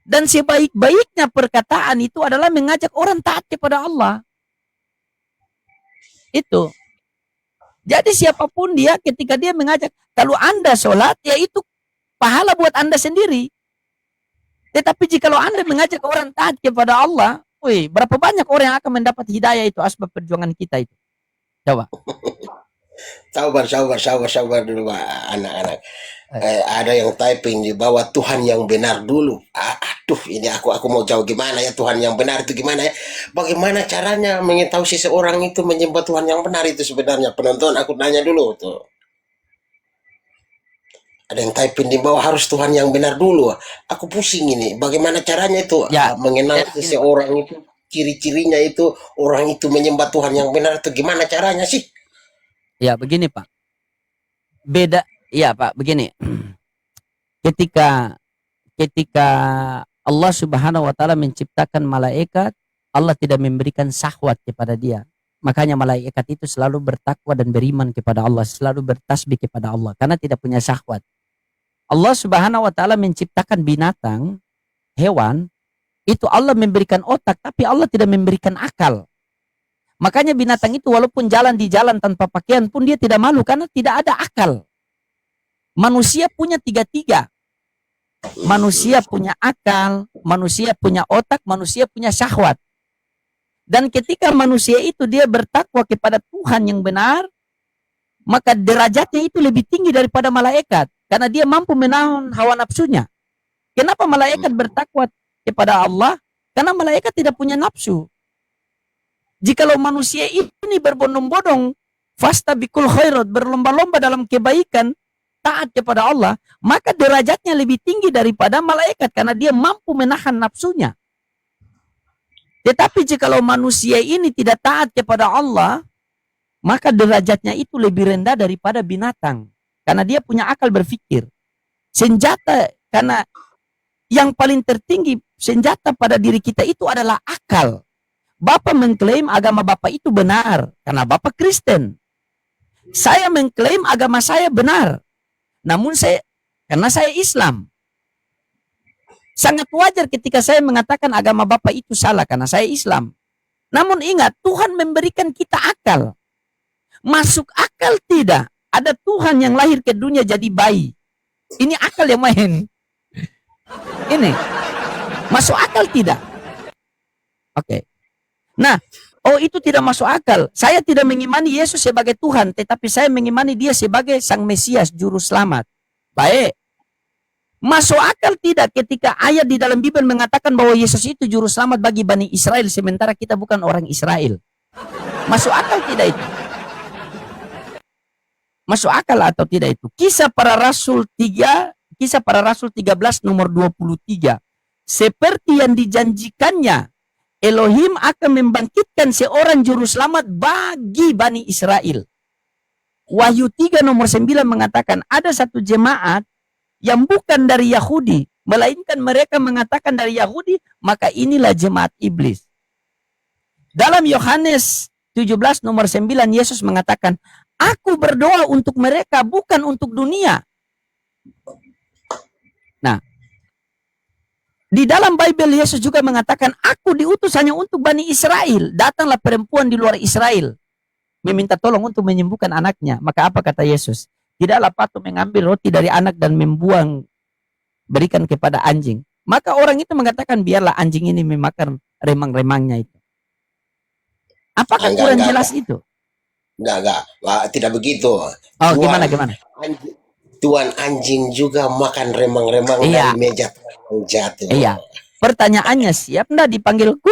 Dan sebaik-baiknya perkataan itu adalah mengajak orang taat kepada Allah. Itu. Jadi siapapun dia ketika dia mengajak, kalau Anda sholat, ya itu pahala buat Anda sendiri. Tetapi jika Anda mengajak orang taat kepada Allah, wih, berapa banyak orang yang akan mendapat hidayah itu asbab perjuangan kita itu. Coba. Sabar dulu Pak, anak-anak. Ada yang typing di bawah Tuhan yang benar dulu. Aduh, ini aku mau jawab gimana ya, Tuhan yang benar itu gimana ya? Bagaimana caranya mengetahui seseorang itu menyembah Tuhan yang benar itu sebenarnya? Penonton, aku nanya dulu tuh. Ada yang typing di bawah harus Tuhan yang benar dulu. Aku pusing ini. Bagaimana caranya itu Ya, mengenal ya, seseorang itu, ciri-cirinya itu orang itu menyembah Tuhan yang benar itu gimana caranya sih? Ya, begini Pak. Beda, ya Pak, begini. Ketika Allah Subhanahu wa Ta'ala menciptakan malaikat, Allah tidak memberikan syahwat kepada dia. Makanya malaikat itu selalu bertakwa dan beriman kepada Allah, selalu bertasbih kepada Allah karena tidak punya syahwat. Allah Subhanahu wa Ta'ala menciptakan binatang, hewan, itu Allah memberikan otak tapi Allah tidak memberikan akal. Makanya binatang itu walaupun jalan di jalan tanpa pakaian pun dia tidak malu karena tidak ada akal. Manusia punya tiga-tiga. Manusia punya akal, manusia punya otak, manusia punya syahwat. Dan ketika manusia itu dia bertakwa kepada Tuhan yang benar, maka derajatnya itu lebih tinggi daripada malaikat. Karena dia mampu menahan hawa nafsunya. Kenapa malaikat bertakwa kepada Allah? Karena malaikat tidak punya nafsu. Jikalau manusia ini berbondong-bondong, fastabiqul khairat, berlomba-lomba dalam kebaikan, taat kepada Allah, maka derajatnya lebih tinggi daripada malaikat karena dia mampu menahan nafsunya. Tetapi jikalau manusia ini tidak taat kepada Allah, maka derajatnya itu lebih rendah daripada binatang karena dia punya akal berpikir. Senjata, karena yang paling tertinggi senjata pada diri kita itu adalah akal. Bapak mengklaim agama Bapak itu benar karena Bapak Kristen. Saya mengklaim agama saya benar. Namun karena saya Islam. Sangat wajar ketika saya mengatakan agama Bapak itu salah karena saya Islam. Namun ingat, Tuhan memberikan kita akal. Masuk akal tidak? Ada Tuhan yang lahir ke dunia jadi bayi. Ini akal yang main. Ini. Masuk akal tidak? Oke. Nah, itu tidak masuk akal. Saya tidak mengimani Yesus sebagai Tuhan, tetapi saya mengimani dia sebagai Sang Mesias, Juru Selamat. Baik. Masuk akal tidak ketika ayat di dalam Bible mengatakan bahwa Yesus itu Juru Selamat bagi Bani Israel, sementara kita bukan orang Israel. Masuk akal tidak itu? Masuk akal atau tidak itu? Kisah Para Rasul 13 nomor 23. Seperti yang dijanjikannya, Elohim akan membangkitkan seorang juru selamat bagi Bani Israel. Wahyu 3 nomor 9 mengatakan ada satu jemaat yang bukan dari Yahudi, melainkan mereka mengatakan dari Yahudi, maka inilah jemaat iblis. Dalam Yohanes 17 nomor 9 Yesus mengatakan, aku berdoa untuk mereka bukan untuk dunia. Nah, di dalam Bible Yesus juga mengatakan, aku diutus hanya untuk Bani Israel. Datanglah perempuan di luar Israel meminta tolong untuk menyembuhkan anaknya. Maka apa kata Yesus? Tidaklah patut mengambil roti dari anak dan membuang, berikan kepada anjing. Maka orang itu mengatakan biarlah anjing ini memakan remang-remangnya itu. Apakah Enggak, kurang enggak, jelas itu? enggak. Wah, tidak begitu. Oh, Tuan gimana? anjing, tuan anjing juga makan remang-remang dari Iya, meja yang jatuh. iya. Pertanyaannya siap ndak dipanggil ku?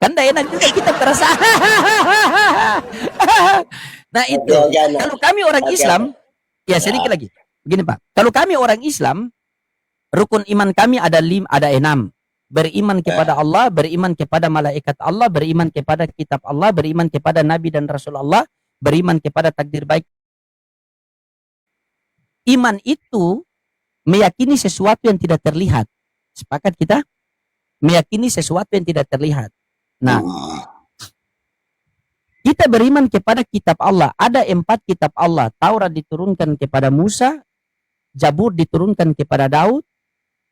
Kan ndak enak juga kita terasa. Nah Oke, itu. oke, Ana. Kalau kami orang Oke, Islam, Ana. ya Ya, sedikit lagi. Begini Pak. Kalau kami orang Islam, rukun iman kami ada 6. Beriman kepada Allah, beriman kepada malaikat Allah, beriman kepada kitab Allah, beriman kepada nabi dan rasul Allah, beriman kepada takdir baik. Iman itu meyakini sesuatu yang tidak terlihat. Sepakat kita? Meyakini sesuatu yang tidak terlihat. Nah, hmm, kita beriman kepada kitab Allah. Ada 4 kitab Allah. Taurat diturunkan kepada Musa, Zabur diturunkan kepada Daud,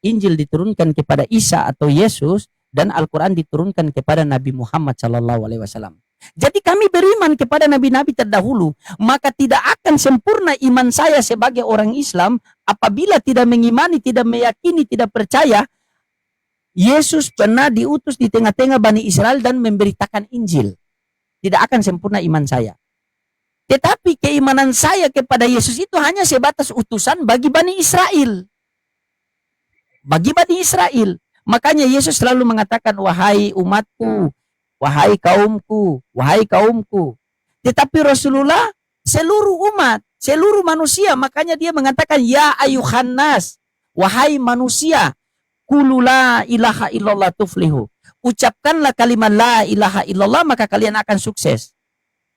Injil diturunkan kepada Isa atau Yesus, dan Al-Quran diturunkan kepada Nabi Muhammad SAW. Jadi kami beriman kepada nabi-nabi terdahulu, maka tidak akan sempurna iman saya sebagai orang Islam apabila tidak mengimani, tidak meyakini, tidak percaya Yesus pernah diutus di tengah-tengah Bani Israel dan memberitakan Injil. Tidak akan sempurna iman saya. Tetapi keimanan saya kepada Yesus itu hanya sebatas utusan bagi Bani Israel. Bagi Bani Israel. Makanya Yesus selalu mengatakan, wahai umatku, wahai kaumku, wahai kaumku. Tetapi Rasulullah seluruh umat, seluruh manusia. Makanya dia mengatakan, ya ayuhan nas, wahai manusia, qulu la ilaha illallah tuflihu. Ucapkanlah kalimat la ilaha illallah, maka kalian akan sukses.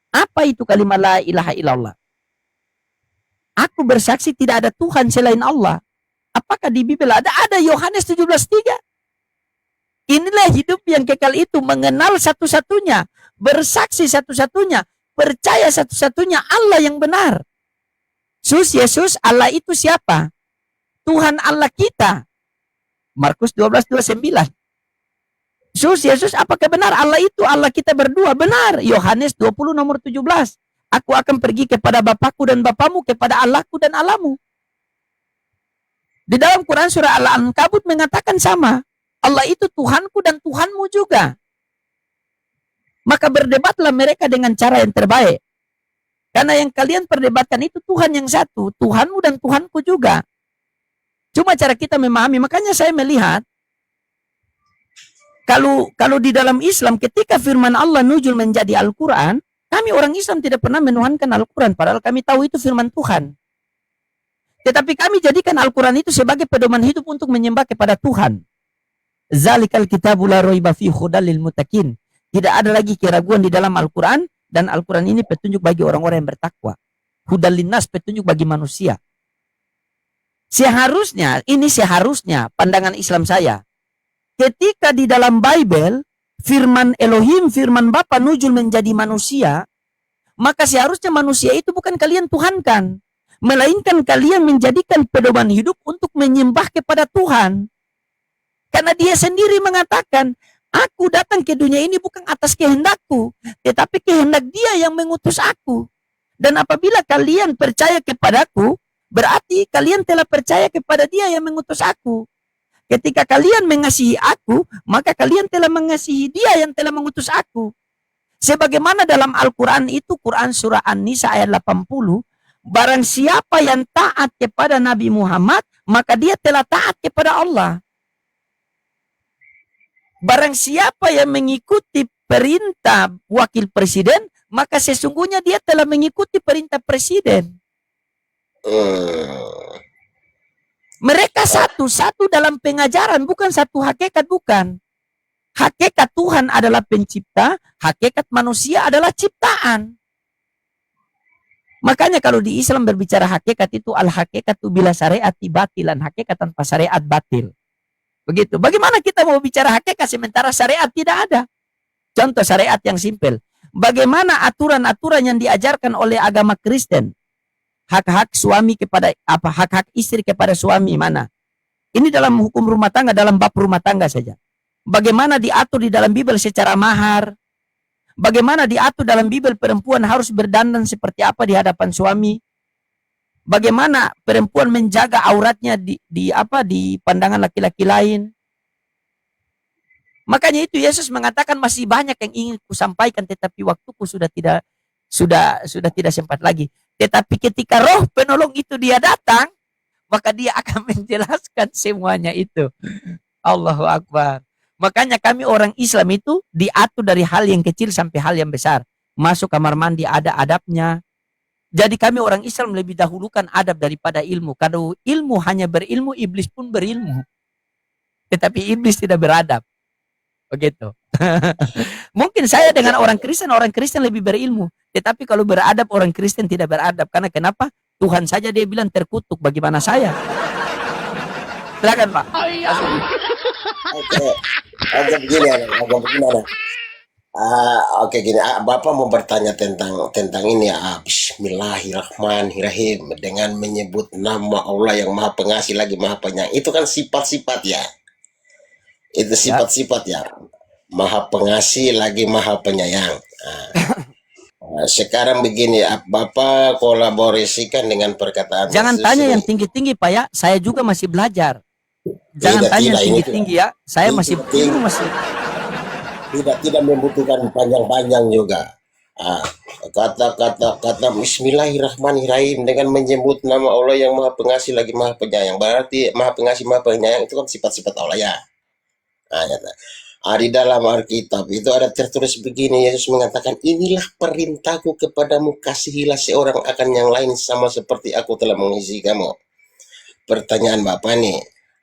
Apa itu kalimat la ilaha illallah? Aku bersaksi tidak ada Tuhan selain Allah. Apakah di Bibel ada? Ada, Yohanes 17:3. Inilah hidup yang kekal itu, mengenal satu-satunya, bersaksi satu-satunya, percaya satu-satunya Allah yang benar. Yesus, Allah itu siapa? Tuhan Allah kita. Markus 12:29. Yesus, apakah benar Allah itu Allah kita berdua? Benar. Yohanes 20 nomor 17. Aku akan pergi kepada Bapakku dan Bapamu, kepada Allahku dan Allahmu. Di dalam Quran surah Al-Ankabut mengatakan sama. Allah itu Tuhanku dan Tuhanmu juga. Maka berdebatlah mereka dengan cara yang terbaik. Karena yang kalian perdebatkan itu Tuhan yang satu. Tuhanmu dan Tuhanku juga. Cuma cara kita memahami. Makanya saya melihat. Kalau di dalam Islam ketika firman Allah nuzul menjadi Al-Quran. Kami orang Islam tidak pernah menuhankan Al-Quran. Padahal kami tahu itu firman Tuhan. Tetapi kami jadikan Al-Quran itu sebagai pedoman hidup untuk menyembah kepada Tuhan. Zalikal kitabul la raiba fihi hudal lil muttaqin. Tidak ada lagi keraguan di dalam Al-Quran, dan Al-Quran ini petunjuk bagi orang-orang yang bertakwa. Hudal linnas, petunjuk bagi manusia. Seharusnya pandangan Islam saya, ketika di dalam Bible firman Elohim, firman Bapa nuzul menjadi manusia, maka seharusnya manusia itu bukan kalian tuhankan, melainkan kalian menjadikan pedoman hidup untuk menyembah kepada Tuhan. Karena dia sendiri mengatakan, aku datang ke dunia ini bukan atas kehendakku, tetapi kehendak dia yang mengutus aku. Dan apabila kalian percaya kepadaku, berarti kalian telah percaya kepada dia yang mengutus aku. Ketika kalian mengasihi aku, maka kalian telah mengasihi dia yang telah mengutus aku. Sebagaimana dalam Al-Quran itu, Quran surah An-Nisa ayat 80, barang siapa yang taat kepada Nabi Muhammad, maka dia telah taat kepada Allah. Barang siapa yang mengikuti perintah wakil presiden, maka sesungguhnya dia telah mengikuti perintah presiden. Mereka satu dalam pengajaran, bukan satu hakikat, bukan. Hakikat Tuhan adalah pencipta, hakikat manusia adalah ciptaan. Makanya kalau di Islam berbicara hakikat itu al-hakikatu bila syariati batilan, hakikat tanpa syariat batil. Begitu. Bagaimana kita mau bicara hakikat sementara syariat tidak ada? Contoh syariat yang simpel. Bagaimana aturan-aturan yang diajarkan oleh agama Kristen? Hak-hak suami kepada hak-hak istri kepada suami mana? Ini dalam hukum rumah tangga, dalam bab rumah tangga saja. Bagaimana diatur di dalam Bibel secara mahar? Bagaimana diatur dalam Bibel perempuan harus berdandan seperti apa di hadapan suami? Bagaimana perempuan menjaga auratnya di pandangan laki-laki lain. Makanya itu Yesus mengatakan masih banyak yang ingin kusampaikan tetapi waktuku sudah tidak sempat lagi. Tetapi ketika roh penolong itu dia datang, maka dia akan menjelaskan semuanya itu. Allahu Akbar. Makanya kami orang Islam itu diatur dari hal yang kecil sampai hal yang besar. Masuk kamar mandi ada adabnya. Jadi kami orang Islam lebih dahulukan adab daripada ilmu. Kalau ilmu hanya berilmu, iblis pun berilmu. Tetapi iblis tidak beradab. Begitu. Mungkin saya dengan orang Kristen lebih berilmu. Tetapi kalau beradab, orang Kristen tidak beradab. Karena kenapa? Tuhan saja dia bilang terkutuk. Bagaimana saya? Silakan Pak. Oke, oke begini, anak. Oke gini, Bapak mau bertanya tentang ini ya. Bismillahirrahmanirrahim, dengan menyebut nama Allah yang Maha Pengasih lagi Maha Penyayang. Itu kan sifat-sifat ya. Itu sifat-sifat ya. Maha Pengasih lagi Maha Penyayang. Sekarang begini, Bapak kolaborasikan dengan perkataan Jangan Yesus tanya ini. yang tinggi-tinggi Pak ya. Saya juga masih belajar. Jangan Tidak, tanya yang ini tinggi-tinggi ya. Saya masih tidak membutuhkan panjang-panjang juga. Kata Bismillahirrahmanirrahim dengan menyebut nama Allah yang Maha Pengasih lagi Maha Penyayang. Berarti Maha Pengasih Maha Penyayang itu kan sifat-sifat Allah ya. Di dalam Alkitab itu ada tertulis begini, Yesus mengatakan, inilah perintahku kepadamu, kasihilah seorang akan yang lain sama seperti aku telah mengasihi kamu. Pertanyaan Bapak nih,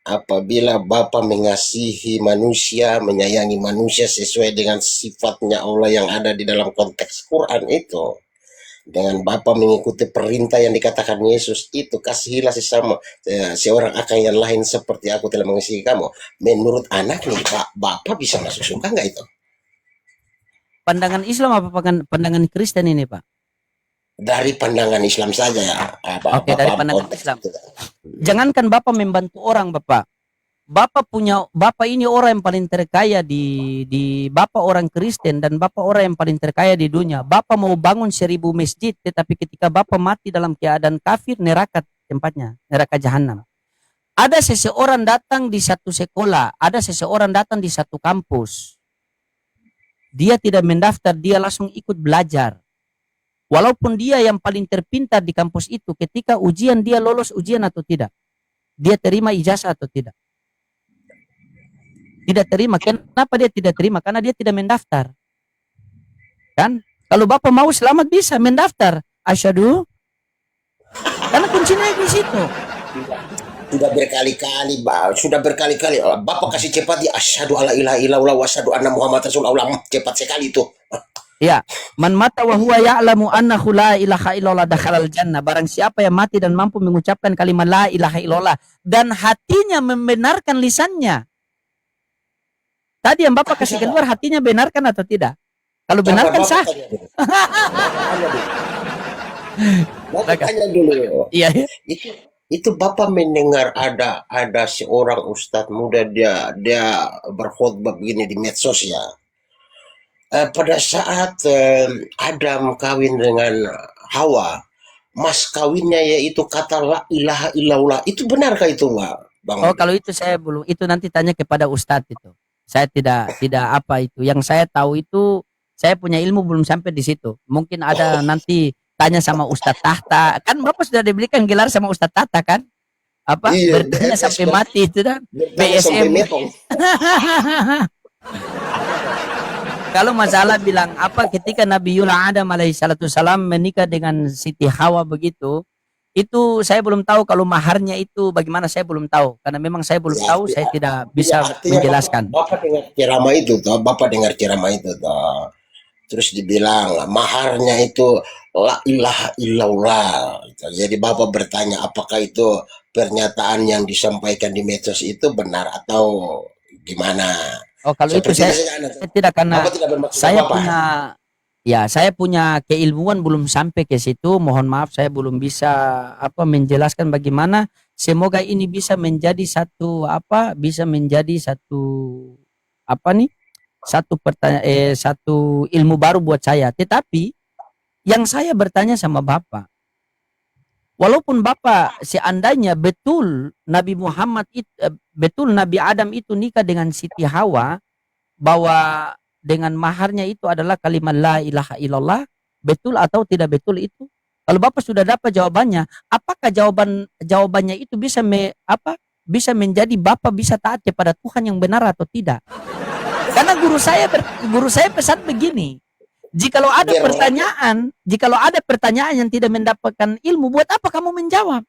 apabila Bapa mengasihi manusia, menyayangi manusia sesuai dengan sifatnya Allah yang ada di dalam konteks Quran itu, dengan Bapa mengikuti perintah yang dikatakan Yesus itu, kasihilah sesama seorang akan yang lain seperti aku telah mengasihi kamu. Menurut anak nih, Bapak bisa masuk surga nggak itu? pandangan Islam apa pandangan Kristen ini Pak? Dari pandangan Islam saja ya. Oke, dari pandangan Islam. Jangankan Bapak membantu orang Bapak. Bapak ini orang yang paling terkaya di Bapak orang Kristen dan Bapak orang yang paling terkaya di dunia. Bapak mau bangun 1000 masjid, tetapi ketika Bapak mati dalam keadaan kafir, neraka tempatnya, neraka jahanam. Ada seseorang datang di satu sekolah, ada seseorang datang di satu kampus. Dia tidak mendaftar, dia langsung ikut belajar. Walaupun dia yang paling terpintar di kampus itu, ketika ujian dia lolos ujian atau tidak? Dia terima ijazah atau tidak? Tidak terima. Kenapa dia tidak terima? Karena dia tidak mendaftar. Kan? Kalau Bapak mau selamat bisa mendaftar. Asyhadu. Karena kuncinya di situ. Sudah berkali-kali, Bapak kasih cepat ya, asyhadu alla ilaha illallah wa asyhadu anna Muhammad Rasulullah. Cepat sekali itu. Ya, man mata wa huwa ya'lamu annahu la ilaha illallah dakhalal jannah. Barang siapa yang mati dan mampu mengucapkan kalimat la ilaha illallah dan hatinya membenarkan lisannya. Tadi yang Bapak kasih keluar hatinya benarkan atau tidak? Kalau benarkan sah. Bapak tanya dulu. Iya. Itu Bapak mendengar ada seorang ustadz muda dia berkhutbah begini di medsos ya. Pada saat Adam kawin dengan Hawa, mas kawinnya yaitu kata la ilaha illallah. Itu benarkah itu, Bang? Oh, kalau itu saya belum. Itu nanti tanya kepada ustadz itu. Saya tidak apa itu. Yang saya tahu itu, saya punya ilmu belum sampai di situ. Mungkin ada nanti tanya sama Ustadz Tahta. Kan Bapak sudah diberikan gelar sama Ustadz Tahta kan? Apa? Iya, bertanya sampai mati itu kan? BSM. Kalau masalah bilang apa ketika Nabi Adam alaihissalam menikah dengan Siti Hawa begitu, itu saya belum tahu kalau maharnya itu bagaimana, saya belum tahu karena memang saya belum tahu, saya tidak bisa menjelaskan. Bapak dengar ceramah itu toh. Terus dibilang maharnya itu la ilaha illallah. Jadi Bapak bertanya apakah itu pernyataan yang disampaikan di medsos itu benar atau gimana? Oh, kalau itu saya tidak, karena saya punya keilmuan belum sampai ke situ. Mohon maaf saya belum bisa menjelaskan bagaimana. Semoga ini bisa menjadi satu satu ilmu baru buat saya. Tetapi yang saya bertanya sama Bapak, walaupun Bapak seandainya betul Nabi Muhammad itu, betul Nabi Adam itu nikah dengan Siti Hawa, bahwa dengan maharnya itu adalah kalimat la ilaha illallah, betul atau tidak betul itu? Kalau Bapak sudah dapat jawabannya, apakah jawabannya itu bisa menjadi Bapak bisa taat kepada Tuhan yang benar atau tidak? Karena guru saya pesan begini, jikalau ada pertanyaan yang tidak mendapatkan ilmu, buat apa kamu menjawab?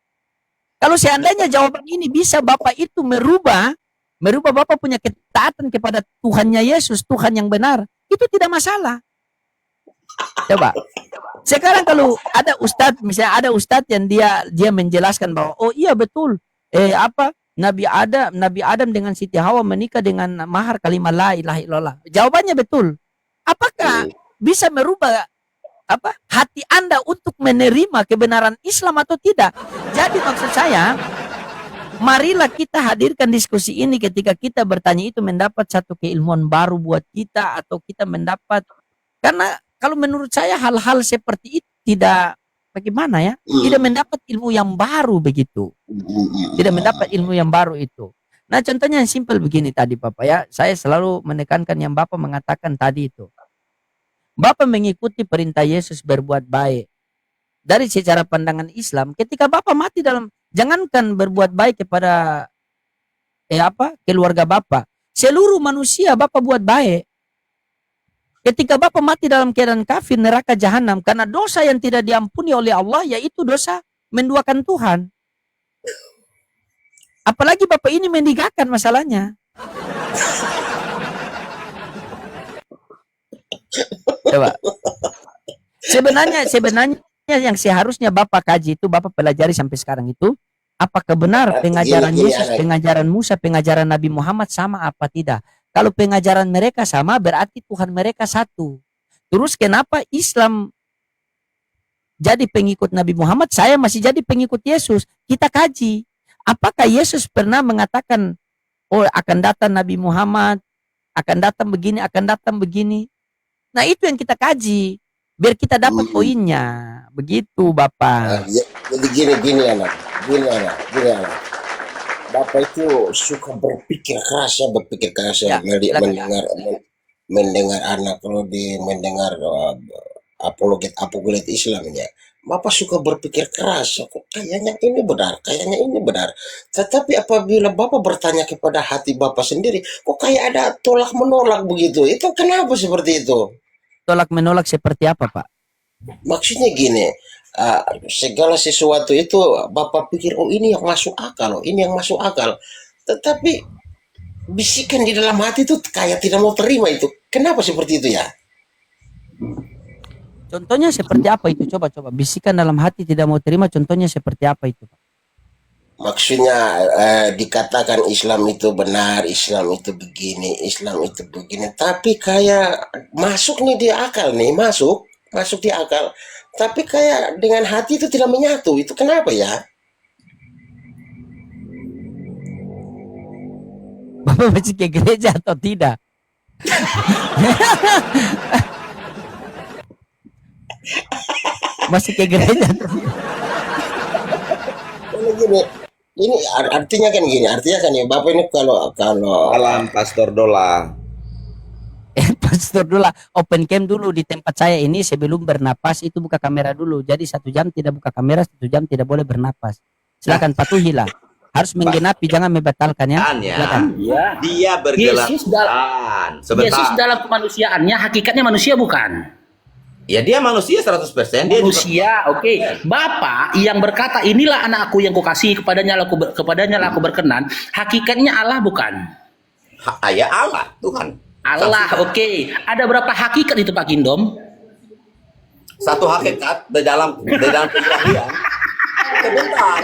Kalau seandainya jawaban ini bisa Bapak itu merubah Bapak punya ketaatan kepada Tuhannya Yesus, Tuhan yang benar, itu tidak masalah. Coba. Sekarang kalau ada ustadz, misalnya ada ustadz yang dia menjelaskan bahwa oh iya betul, Nabi Adam dengan Siti Hawa menikah dengan mahar kalimat la ilaha illallah. Jawabannya betul. Apakah bisa merubah hati Anda untuk menerima kebenaran Islam atau tidak? Jadi maksud saya, marilah kita hadirkan diskusi ini ketika kita bertanya itu mendapat satu keilmuan baru buat kita, atau kita mendapat, karena kalau menurut saya hal-hal seperti itu tidak bagaimana ya, tidak mendapat ilmu yang baru begitu, tidak mendapat ilmu yang baru itu. Nah contohnya yang simpel begini tadi Bapak ya, saya selalu menekankan yang Bapak mengatakan tadi itu, Bapak mengikuti perintah Yesus berbuat baik. Dari secara pandangan Islam, ketika Bapak mati dalam, jangankan berbuat baik kepada keluarga Bapak, seluruh manusia Bapak buat baik. Ketika Bapak mati dalam keadaan kafir, neraka jahanam, karena dosa yang tidak diampuni oleh Allah, yaitu dosa menduakan Tuhan. Apalagi Bapak ini meninggalkan masalahnya. Coba. Sebenarnya yang seharusnya Bapak kaji itu, Bapak pelajari sampai sekarang itu, apakah benar pengajaran Yesus, pengajaran Musa, pengajaran Nabi Muhammad sama apa tidak? Kalau pengajaran mereka sama, berarti Tuhan mereka satu. Terus kenapa Islam jadi pengikut Nabi Muhammad, saya masih jadi pengikut Yesus? Kita kaji. Apakah Yesus pernah mengatakan, oh akan datang Nabi Muhammad, akan datang begini, akan datang begini? Nah itu yang kita kaji, biar kita dapat poinnya. Begitu Bapak. Jadi gini anak. Bapak itu suka berpikir keras ya, mendengar anak kalau mendengar apologet Islamnya. Bapak suka berpikir keras, kok kayaknya ini benar. Tetapi apabila Bapak bertanya kepada hati Bapak sendiri, kok kayak ada tolak menolak begitu. Itu kenapa seperti itu? Tolak menolak seperti apa Pak? Maksudnya gini, segala sesuatu itu Bapak pikir, oh ini yang masuk akal, tetapi bisikan di dalam hati itu kayak tidak mau terima itu. Kenapa seperti itu ya? Contohnya seperti apa itu? Coba bisikan dalam hati tidak mau terima, contohnya seperti apa itu Pak? Maksudnya dikatakan Islam itu benar, Islam itu begini, tapi kayak masuk nih di akal nih, masuk di akal, tapi kayak dengan hati itu tidak menyatu. Itu kenapa ya? Bapak masih ke gereja atau tidak? Masih ke gereja atau tidak? Ini artinya kan ya Bapak ini kalau Alam Pastor Dola. Pastor dulu open cam dulu di tempat saya ini, sebelum bernapas itu buka kamera dulu. Jadi 1 jam tidak buka kamera, 1 jam tidak boleh bernapas. Silakan patuhilah. Harus menggenapi, jangan membatalkan ya. Silakan. Ya. Dia bergelar. Yesus dalam kemanusiaannya hakikatnya manusia bukan? Ya dia manusia 100%. Dia manusia, oke. Bapak yang berkata inilah anakku yang kukasihi, kepadanya aku berkenan. Hakikatnya Allah bukan? Ya Allah, Tuhan. Allah, oke. Ada berapa hakikat itu Pak Kindom? Satu hakikat di dalam keilahian. Sebentar.